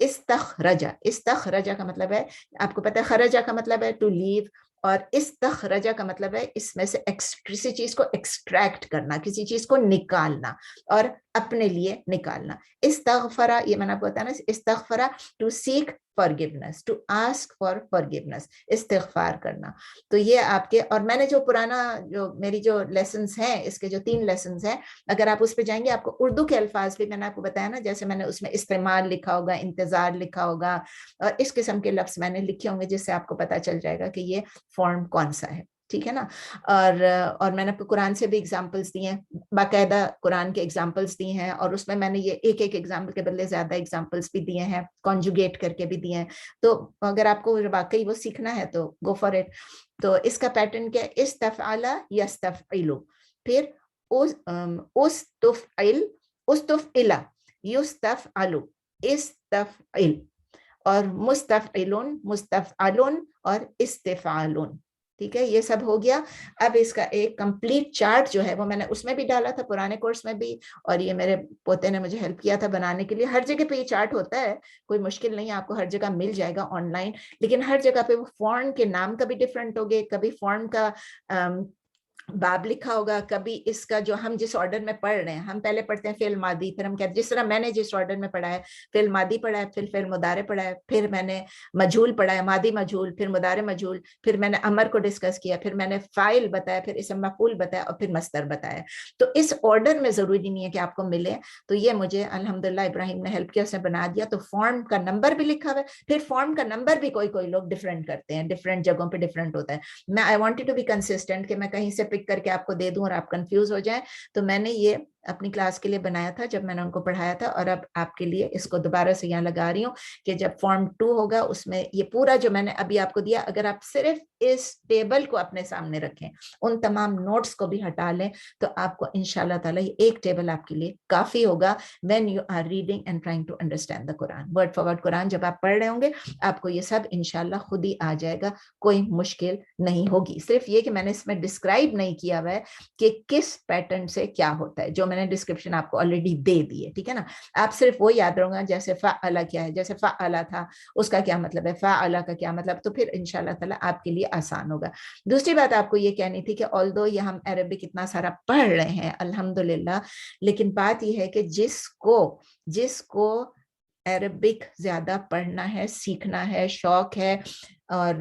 इस्तखरजा, इस्तखरजा का मतलब है, आपको पता है खरजा का मतलब है टू लीव, और इस्तखरजा का मतलब है इसमें से किसी चीज को एक्सट्रैक्ट करना, किसी चीज को निकालना और अपने लिए निकालना. इस्तगफरा, ये मैंने आपको बताया ना, इस्तगफरा to seek forgiveness, to ask for forgiveness, इस्तिगफार करना. तो ये आपके, और मैंने जो पुराना, जो मेरी जो लेसन्स हैं, इसके जो 3 लेसन्स हैं, अगर आप उस पर जाएंगे, आपको उर्दू के अल्फाज भी मैंने आपको बताया ना, जैसे मैंने उसमें इस्तेमाल लिखा होगा, इंतजार लिखा होगा, और इस किस्म के लफ्ज मैंने लिखे होंगे, जिससे आपको पता चल जाएगा कि ये फॉर्म कौन सा है. ठीक है ना. और मैंने आपको कुरान से भी एग्जाम्पल्स दिए हैं, बाकायदा कुरान के एग्जाम्पल्स दिए हैं, और उसमें मैंने ये एक एक एग्जाम्पल के बदले ज्यादा एग्जाम्पल्स भी दिए हैं, कॉन्जुगेट करके भी दिए हैं. तो अगर आपको वाकई वो सीखना है तो गो फॉर इट. तो इसका पैटर्न क्या है, इस्तफ़अला यस्तफ़इलु, फिर उस्तफ़इल, उस्तफ़इला, युस्तफ़अलु, इस्तफ़इल, और मुस्तफ़इलुन, मुस्तफ़अलुन और इस्तिफ़ालुन. ठीक है, ये सब हो गया. अब इसका एक कंप्लीट चार्ट जो है वो मैंने उसमें भी डाला था, पुराने कोर्स में भी, और ये मेरे पोते ने मुझे हेल्प किया था बनाने के लिए. हर जगह पे ये चार्ट होता है, कोई मुश्किल नहीं है, आपको हर जगह मिल जाएगा ऑनलाइन, लेकिन हर जगह पे वो फॉर्म के नाम कभी डिफरेंट हो गए, कभी फॉर्म का बाब लिखा होगा, कभी इसका जो हम जिस ऑर्डर में पढ़ रहे हैं, हम पहले पढ़ते हैं फेल मादी, फिर हम कहते हैं, जिस तरह मैंने जिस ऑर्डर में पढ़ा है, फेल मादी पढ़ा है, फिर फेल मुदारे पढ़ा है, फिर मैंने मजहूल पढ़ा है, मादी मजहूल, फिर मुदारे मजहूल, फिर मैंने अमर को डिस्कस किया, फिर मैंने फाइल बताया, फिर इसम मफूल बताया, और फिर मस्तर बताया. तो इस ऑर्डर में जरूरी नहीं है कि आपको मिले. तो ये मुझे अल्हम्दुलिल्लाह इब्राहिम ने हेल्प किया, उसने बना दिया. तो फॉर्म का नंबर भी लिखा हुआ है, फिर फॉर्म का नंबर भी कोई कोई लोग डिफरेंट करते हैं, डिफरेंट जगहों पर डिफरेंट होता है. मैं I wanted to be consistent, कि मैं कहीं से पिक करके आपको दे दूं और आप कंफ्यूज हो जाएं. तो मैंने ये अपनी क्लास के लिए बनाया था जब मैंने उनको पढ़ाया था, और अब आपके लिए इसको दोबारा से यहाँ लगा रही हूँ कि जब फॉर्म 2 होगा उसमें ये पूरा जो मैंने अभी आपको दिया, अगर आप सिर्फ इस टेबल को अपने सामने रखें, उन तमाम नोट्स को भी हटा लें, तो आपको इंशाल्लाह ताला ये एक टेबल आपके लिए काफी होगा when you are reading and trying to understand the Quran. Word for word Quran जब आप पढ़ रहे होंगे, आपको ये सब इंशाल्लाह खुद ही आ जाएगा, कोई मुश्किल नहीं होगी. सिर्फ ये कि मैंने इसमें डिस्क्राइब नहीं किया हुआ है कि किस पैटर्न से क्या होता है, जो मैंने डिस्क्रिप्शन आपको ऑलरेडी दे दी है. ठीक है ना. आप सिर्फ वो याद रखोगे, जैसे फ़अला क्या है, जैसे फ़अला था उसका क्या मतलब है, फ़अला का क्या मतलब, तो फिर इंशाल्लाह ताला आपके लिए आसान होगा. दूसरी बात आपको ये कहनी थी कि ऑल्दो ये हम अरबिक इतना सारा पढ़ रहे हैं अल्हम्दुलिल्लाह, लेकिन बात ये है कि जिसको अरबिक ज्यादा पढ़ना है, सीखना है, शौक है और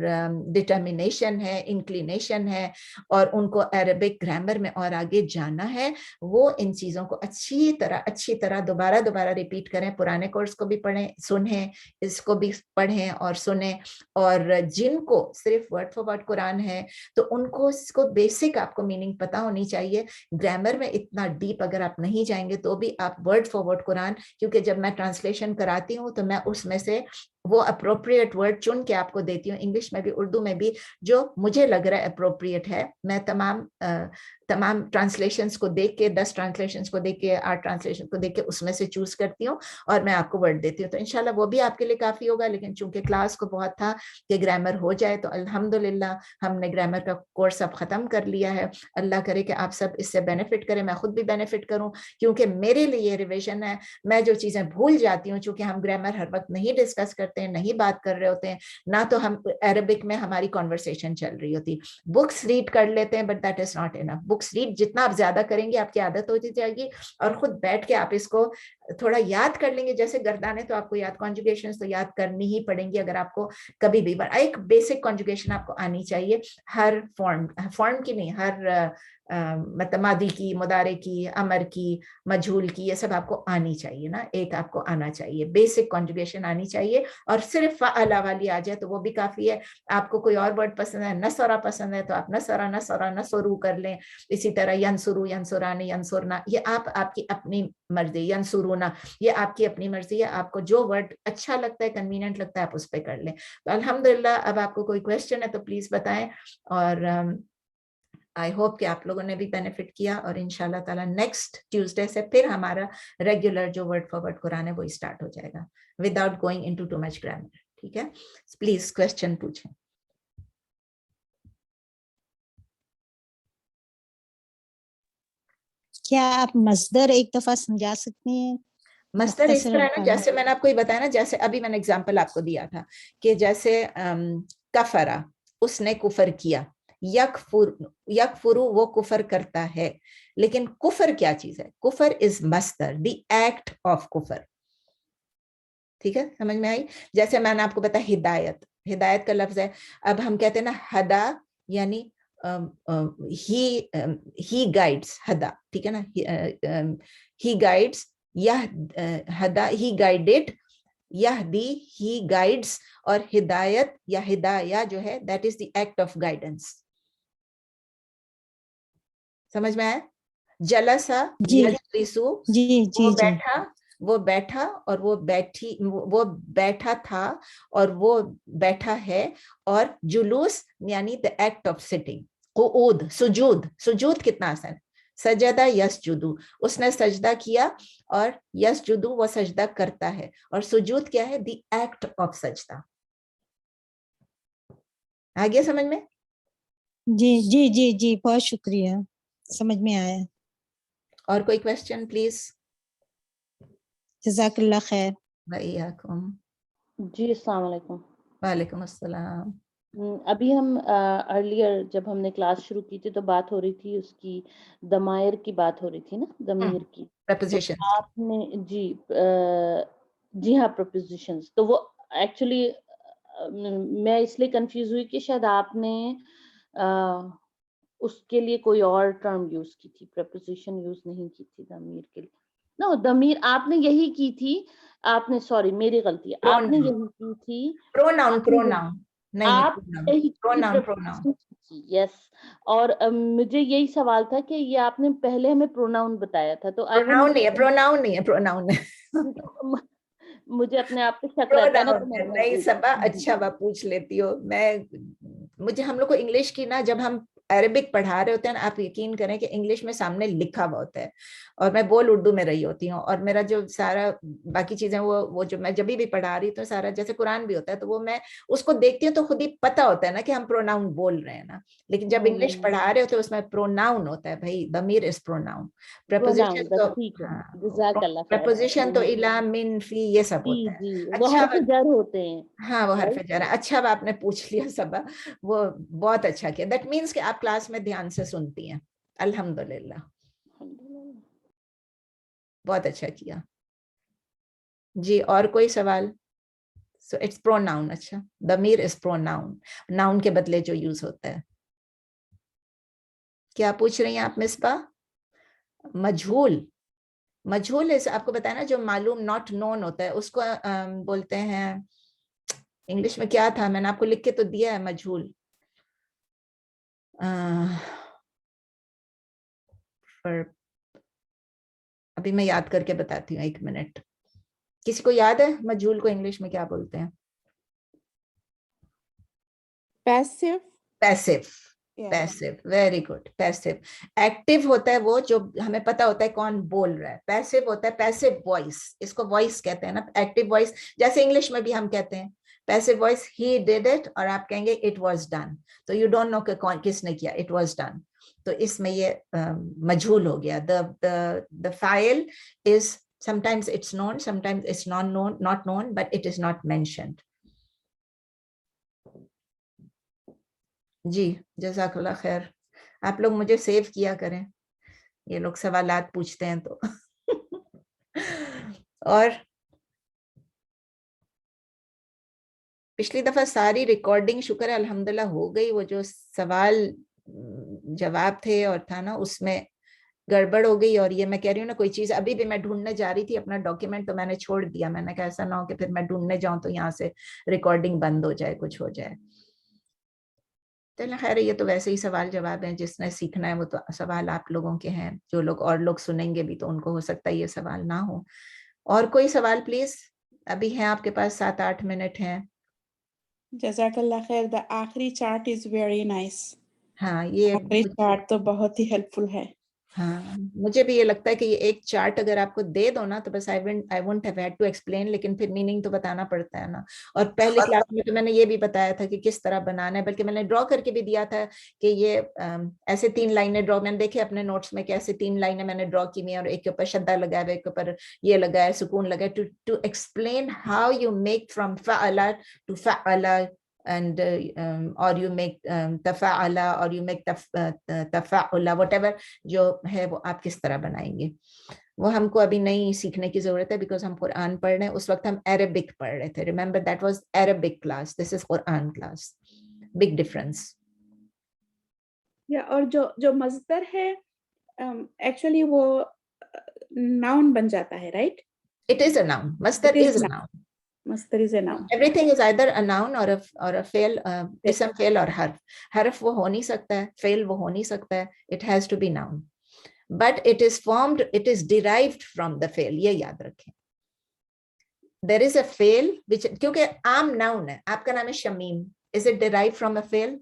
डिटर्मिनेशन है, इंक्लिनेशन है, और उनको अरबिक ग्रामर में और आगे जाना है, वो इन चीज़ों को अच्छी तरह दोबारा रिपीट करें. पुराने कोर्स को भी पढ़ें, सुनें, इसको भी पढ़ें और सुनें. और जिनको सिर्फ वर्ड फॉर वर्ड कुरान है, तो उनको इसको बेसिक आपको मीनिंग पता होनी चाहिए. ग्रामर में इतना डीप अगर आप नहीं जाएंगे तो भी आप वर्ड फॉर वर्ड कुरान, क्योंकि जब मैं ट्रांसलेशन कराती हूँ तो मैं उसमें से वो अप्रोप्रिएट वर्ड चुन के आपको देती हूँ. इंग्लिश में भी उर्दू में भी जो मुझे लग रहा है अप्रोप्रिएट है, मैं तमाम ट्रांसलेशंस को देख के, 10 ट्रांसलेशंस को देख के, 8 ट्रांसलेशन को देख के उसमें से चूज करती हूँ और मैं आपको वर्ड देती हूँ। तो इंशाल्लाह वो भी आपके लिए काफी होगा। लेकिन चूंकि क्लास को बहुत था कि ग्रामर हो जाए, तो अल्हम्दुलिल्लाह हमने ग्रामर का कोर्स अब खत्म कर लिया है। अल्लाह करे कि आप सब इससे बेनिफिट करें, मैं खुद भी बेनिफिट करूं, क्योंकि मेरे लिए रिविजन है। मैं जो चीजें भूल जाती हूँ, चूंकि हम ग्रामर हर वक्त नहीं डिस्कस करते हैं, नहीं बात कर रहे होते हैं ना, तो हम अरबिक में हमारी कॉन्वर्सेशन चल रही होती, बुक्स रीड कर लेते हैं, but that is not enough. Books read जितना आप ज्यादा करेंगे आपकी आदत होती जाएगी, और खुद बैठ के आप इसको थोड़ा याद कर लेंगे। जैसे गर्दाने तो आपको याद, कॉन्जुगेशंस तो याद करनी ही पड़ेंगी अगर आपको कभी भी। एक बेसिक कॉन्जुगेशन आपको आनी चाहिए, हर फॉर्म की नहीं, हर मतलब मादी की, मुदारे की, अमर की, मजहूल की, ये सब आपको आनी चाहिए ना। एक आपको आना चाहिए, बेसिक कॉन्जुगेशन आनी चाहिए, और सिर्फ फ़अला वाली आ जाए तो वो भी काफी है। आपको कोई और वर्ड पसंद है, नसरा पसंद है, तो आप नसरा, नसरा, नसरू कर लें। इसी तरह यंसुरू, यंसुरानी, यंसुरना, ये आपकी अपनी मर्जी, यंसुरूना ये आपकी अपनी मर्जी है। आपको जो वर्ड अच्छा लगता है, कन्वीनियंट लगता है, आप उस पर कर लें। तो अल्हम्दुलिल्लाह, अब आपको कोई क्वेश्चन है तो प्लीज बताएं, और आई होप कि आप लोगों ने भी बेनिफिट किया। और इंशाल्लाह ताला नेक्स्ट ट्यूसडे से फिर हमारा रेगुलर जो वर्ड फॉर वर्ड कुरान है वो स्टार्ट हो जाएगा, without going into too much grammar. ठीक है, प्लीज क्वेश्चन पूछें। क्या आप मस्दर एक दफा समझा सकती हैं? मस्दर इस तरह है ना, जैसे मैंने आपको ये बताया ना, जैसे अभी मैंने एग्जांपल आपको दिया था कि जैसे कफरा, उसने कुफर किया, यकफुरु वो कुफर करता है। लेकिन कुफर क्या चीज है? कुफर इज मस्दर, द एक्ट ऑफ कुफर। ठीक है, समझ में आई? जैसे मैंने आपको बताया हिदायत, हिदायत का लफ्ज है। अब हम कहते हैं ना हदा, यानी ही गाइड्स, हदा, ठीक है ना, ही गाइड्स, यह हदा, ही गाइडेड, यहदी, ही गाइड्स, और हिदायत या हिदाया जो है, that is the act of guidance. समझ में आया? जलसा यजलिसु, जी जी वो जी बैठा, वो बैठा, और वो बैठी, वो बैठा था, और वो बैठा है। और जुलूस यानी द एक्ट ऑफ सिटिंग। कुऊद, सुजूद, सुजूद कितना आसान है। सजदा यसजुदू, उसने सजदा किया, और यसजुदू वो सजदा करता है। और सुजूद क्या है? द एक्ट ऑफ सजदा। आ गया समझ में? जी जी जी जी, बहुत शुक्रिया, समझ में आया। और कोई क्वेश्चन प्लीज? जज़ाकल्लाह खैर। वइयाकुम। जी, अस्सलाम वालेकुम। वालेकुम अस्सलाम। अभी हम अर्लियर जब हमने क्लास शुरू की थी तो बात हो रही थी उसकी दमायर की बात हो रही थी ना, दमीर की। तो प्रपोजिशंस की। आपने जी हाँ, प्रपोजिशंस। तो वो एक्चुअली मैं इसलिए कंफ्यूज हुई कि शायद आपने अ, उसके लिए कोई और टर्म यूज की थी, प्रपोजिशन यूज नहीं की थी दमीर के लिए। नो, दमीर आपने यही की थी। आपने, सॉरी मेरी गलती है, आपने प्रोनाउन, यही की थी। प्रोनाउन, आपने यही प्रोनाउन, नहीं नहीं, आप प्रोनाउन, यही की प्रोनाउन, प्रोनाउन। प्रपोजिशन की, यस। और मुझे यही सवाल था कि ये आपने पहले हमें प्रोनाउन बताया था, तो आई प्रोनाउन वांटेड नहीं है, प्रोनाउन नहीं है, प्रोनाउन है। टू मुझे अपने आप पे शक रहता है ना, तो प्रोनाउन है, मैंने नहीं सबा, जी अच्छा बात पूछ लेती हो। मुझे, हम लोग को इंग्लिश की ना, जब हम अरबिक पढ़ा रहे होते हैं ना, आप यकीन करें कि इंग्लिश में सामने लिखा हुआ होता है, और मैं बोल उर्दू में रही होती हूँ, और मेरा जो सारा बाकी चीजें वो जो मैं जब भी पढ़ा रही हूँ, सारा जैसे कुरान भी होता है, तो वो मैं उसको देखती हूँ तो खुद ही पता होता है ना कि हम प्रोनाउन बोल रहे हैं ना। लेकिन जब इंग्लिश पढ़ा रहे होते हैं उसमें प्रोनाउन होता है भाई, Damir is pronoun. Pronoun, preposition बस तो, ठीक है। हाँ, जज़ाकल्लाह खैर। प्रपोजिशन तो इला, मिन, फी, ये सब जी होता है। जी, वो अच्छा, हर्फ जर होते हैं, हाँ वो हरफ राइट। जार है। अच्छा, अब आपने पूछ लिया सबा, वो बहुत अच्छा किया। दैट मीन्स कि आप क्लास में ध्यान से सुनती हैं। अल्हम्दुलिल्लाह, बहुत अच्छा किया जी। और कोई सवाल? So it's pronoun. अच्छा, दमीर इज प्रोनाउन, नाउन के बदले जो यूज होता है। क्या पूछ रही हैं आप मिसबा? मजहूल, मजहूल इस आपको बताया ना, जो मालूम, नॉट नोन होता है, उसको बोलते हैं, इंग्लिश में क्या था, मैंने आपको लिख के तो दिया है मजहूल। पर अभी मैं याद करके बताती हूँ, 1 मिनट। किसी को याद है मजहूल को इंग्लिश में क्या बोलते हैं? Passive. Passive, Yeah. Passive, very good, passive. Active होता है वो जो हमें पता होता है कौन बोल रहा है, पैसिव होता है पैसिव वॉइस, इसको वॉइस कहते हैं ना, एक्टिव वॉइस। जैसे इंग्लिश में भी हम कहते हैं passive voice, he did it, और आप कहेंगे इट वाज डन, तो यू डोंट नो कि कौन किसने किया, इट वाज डन, तो इसमें ये मजहूल हो गया। The file is sometimes it's known, sometimes it's not known, but it is not mentioned. जी, जज़ाकल्लाह खैर। आप लोग मुझे सेव किया करें, ये लोग सवालात पूछते हैं तो। और पिछली दफा सारी रिकॉर्डिंग शुक्र है अल्हम्दुलिल्लाह हो गई, वो जो सवाल जवाब थे और था ना उसमें गड़बड़ हो गई। और ये मैं कह रही हूँ ना, कोई चीज अभी भी मैं ढूंढने जा रही थी अपना डॉक्यूमेंट, तो मैंने छोड़ दिया, मैंने कहा ऐसा ना हो कि फिर मैं ढूंढने जाऊं तो यहाँ से रिकॉर्डिंग बंद हो जाए, कुछ हो जाए। चलो खैर, ये तो वैसे ही सवाल जवाब हैं, जिसने सीखना है वो तो सवाल आप लोगों के हैं, जो लोग और लोग सुनेंगे भी तो उनको हो सकता है ये सवाल ना हो। और कोई सवाल प्लीज, अभी है आपके पास 7-8 मिनट हैं। जज़ाकल्लाह खैर, द आखिरी चार्ट इज वेरी नाइस। हाँ, ये आखिरी चार्ट तो बहुत ही हेल्पफुल है। हाँ, मुझे भी ये लगता है कि ये एक चार्ट अगर आपको दे दो ना तो बस I wouldn't have had to explain, लेकिन फिर मीनिंग तो बताना पड़ता है ना। और पहले क्लास में तो मैंने ये भी बताया था कि किस तरह बनाना है, बल्कि मैंने ड्रॉ करके भी दिया था कि ये ऐसे 3 लाइनें ड्रॉ, मैंने देखे अपने नोट्स में कि ऐसे 3 लाइनें मैंने ड्रॉ की हुई, और एक के ऊपर शद्दा लगाया हुआ, एक के ऊपर ये लगाया, सुकून लगाया, to explain how you make from फअला टू फअला, and or you make tafa'ala, or you make tafa'ula, whatever जो है वो आप किस तरह बनाएंगे, वो हमको अभी नहीं सीखने की जरूरत है, बिकॉज हम कुरान पढ़ रहे हैं। उस वक्त हम अरबिक पढ़ रहे थे, remember that was Arabic class, this is Quran class, big difference. या और जो मज़दर है एक्चुअली वो नाउन बन जाता है, right? It is a noun, मस्दर इज अ नाउन, मस्दर is a noun. Everything is either a noun or a fail, ism, fail और हर्फ। हर्फ वो हो नहीं सकता है, fail वो हो नहीं सकता है, it has to be noun, but it is formed, it is derived from the fail, ये याद रखें। There is a fail which, क्योंकि आम noun है, आपका नाम है Shamim, is it derived from a fail?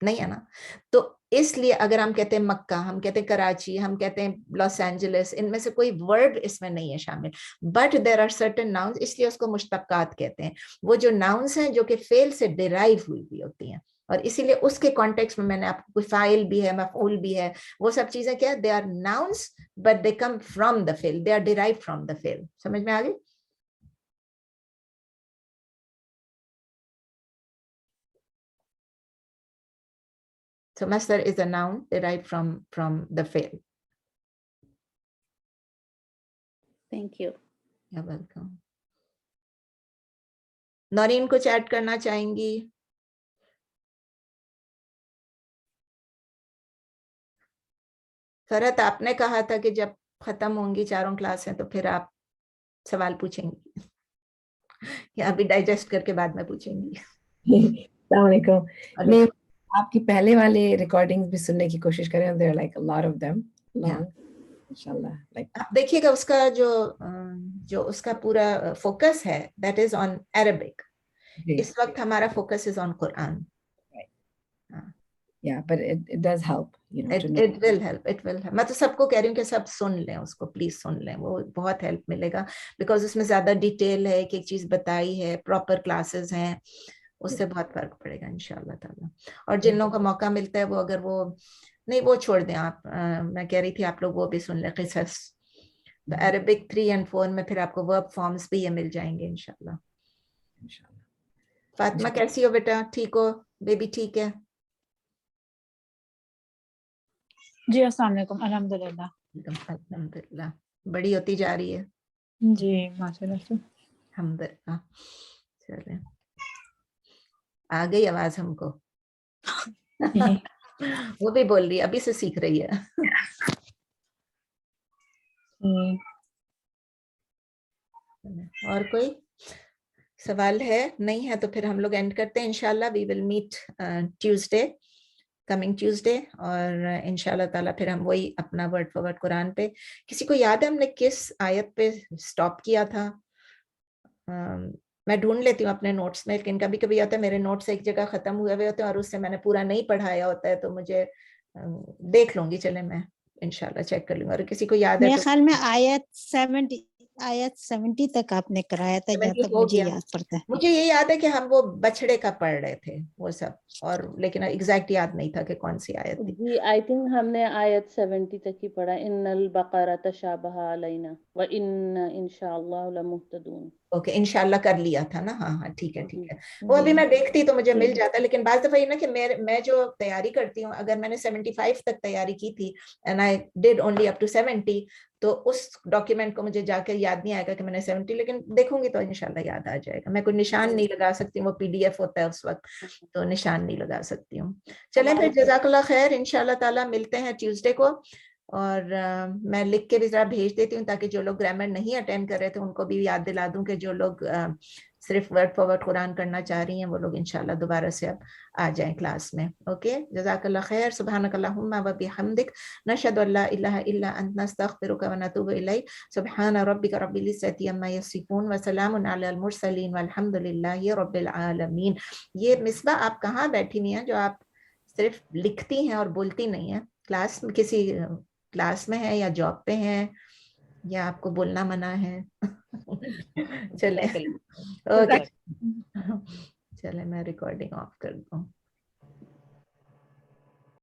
नहीं है ना। तो इसलिए अगर हम कहते हैं मक्का, हम कहते हैं कराची, हम कहते हैं लॉस एंजलिस, इनमें से कोई वर्ड इसमें नहीं है शामिल, but there are certain nouns, इसलिए उसको मुश्तक्कात कहते हैं। वो जो नाउन्स हैं जो कि फेल से डिराइव हुई भी होती हैं, और इसीलिए उसके कॉन्टेक्स्ट में मैंने आपको, कोई फाइल भी है, मफऊल भी है, वो सब चीजें क्या, they are nouns but they come from the फेल, they are derive from the फेल। समझ में आ गई? So masdar is a noun derived from the fail. Thank you. You're welcome. Naureen कुछ ऐड करना चाहेंगी? फरहत, आपने कहा था कि जब खत्म होंगी 4 क्लासें तो फिर आप सवाल पूछेंगी या अभी डाइजेस्ट करके बाद में पूछेंगी? अस्सलाम वालेकुम। मैं आपकी पहले वाले रिकॉर्डिंग्स भी सुनने की कोशिश कर रही हूं, there like a lot of them long, इंशाल्लाह। लाइक आप देखिएगा उसका जो उसका पूरा फोकस है, दैट इज ऑन अरबिक। इस वक्त हमारा focus is on Quran. Yeah, but it does help, you know, to know. It will help, it will help. मैं तो सबको कह रही हूँ कि सब सुन लें उसको, प्लीज सुन लें, वो बहुत हेल्प मिलेगा, बिकॉज उसमें ज्यादा डिटेल है, एक एक चीज बताई है, प्रॉपर क्लासेस हैं, उससे बहुत फर्क पड़ेगा इंशाल्लाह ताला। और जिन लोगों का मौका मिलता है वो अगर वो नहीं, वो छोड़ दें आप, मैं कह रही थी आप लोग वो भी सुन लें, क़िसस अरबिक 3 और 4 में, फिर आपको वर्ब फॉर्म्स भी ये मिल जाएंगे इंशाल्लाह। फातिमा कैसी हो बेटा? ठीक हो? बेबी ठीक है? जी अस्सलाम वालेकुम। अल्हम्दुलिल्लाह। अल्हम्दुलिल्लाह, बड़ी होती जा रही है। जी माशाल्लाह से। अल्हम्दुलिल्लाह। चले, आ गई आवाज हमको। वो भी बोल रही है, अभी से सीख रही है। और कोई सवाल है? नहीं है तो फिर हम लोग एंड करते हैं इंशाल्लाह। We will meet Tuesday, coming Tuesday, और इंशाल्लाह ताला फिर हम वही अपना वर्ड फॉर वर्ड कुरान पे। किसी को याद है हमने किस आयत पे स्टॉप किया था? मैं ढूंढ लेती हूँ अपने नोट्स में, लेकिन कभी कभी होता है मेरे नोट्स एक जगह खत्म हुए हुए होते हैं और उससे मैंने पूरा नहीं पढ़ाया होता है, तो मुझे देख लूंगी, चले मैं इंशाल्लाह चेक कर लूंगी, और किसी को याद है मेरे तो ख्याल में आयत 70 तक आपने कराया था, जहाँ 70 तक हो मुझे गया। याद पड़ता है। मुझे ये याद है कि हम वो बछड़े का पढ़ रहे थे वो सब, और लेकिन एग्जैक्ट याद नहीं था कि कौन सी आयत थी। जी आई थिंक हमने आयत 70 तक ही पढ़ा, इन्नल बकरा तशाबहा अलैना व इन्ना इंशाअल्लाह लमुहतदून। ओके, इंशाल्लाह कर लिया था ना, हाँ हाँ ठीक है ठीक जी है। वो अभी जी मैं देखती तो मुझे जी मिल जाता, लेकिन बात दफा ये ना कि मैं जो तैयारी करती हूँ, अगर मैंने 75 तक तैयारी की थी and I did only up to 70, तो उस डॉक्यूमेंट को मुझे जाकर याद नहीं आएगा कि मैंने 70, लेकिन देखूंगी तो इंशाल्लाह याद आ जाएगा। मैं कोई निशान नहीं लगा सकती, वो PDF होता है उस वक्त, तो निशान नहीं लगा सकती हूँ। चलें फिर, जज़ाकल्लाह खैर, इंशाल्लाह ताला मिलते हैं ट्यूसडे को। और मैं लिख के भी जरा भेज देती हूँ ताकि जो लोग ग्रामर नहीं अटेंड कर रहे थे उनको भी याद दिला दूं कि जो लोग सिर्फ वर्ड फॉर वर्ड कुरान करना चाह रही हैं वो लोग इंशाल्लाह दोबारा से अब आ जाएं क्लास में। ओके, जज़ाकल्लाह खैर, सुब्हानकल्लाहुम्मा व बिहम्दिक, नशहदु अल्ला इलाहा इल्ला अंत, नस्तगफिरुका व नतूबु इलैक, सुब्हान रब्बिका रब्बिल इज्जति अम्मा यसिफून व सलामुन अलल मुरसलीन वल्हम्दुलिल्लाहि रब्बिल आलमीन। ये मिसबा, आप कहाँ बैठी हुई हैं जो आप सिर्फ लिखती हैं और बोलती नहीं हैं? क्लास में, किसी क्लास में है या जॉब पे हैं या आपको बोलना मना है? चले, ओके, चले मैं रिकॉर्डिंग ऑफ कर दूं।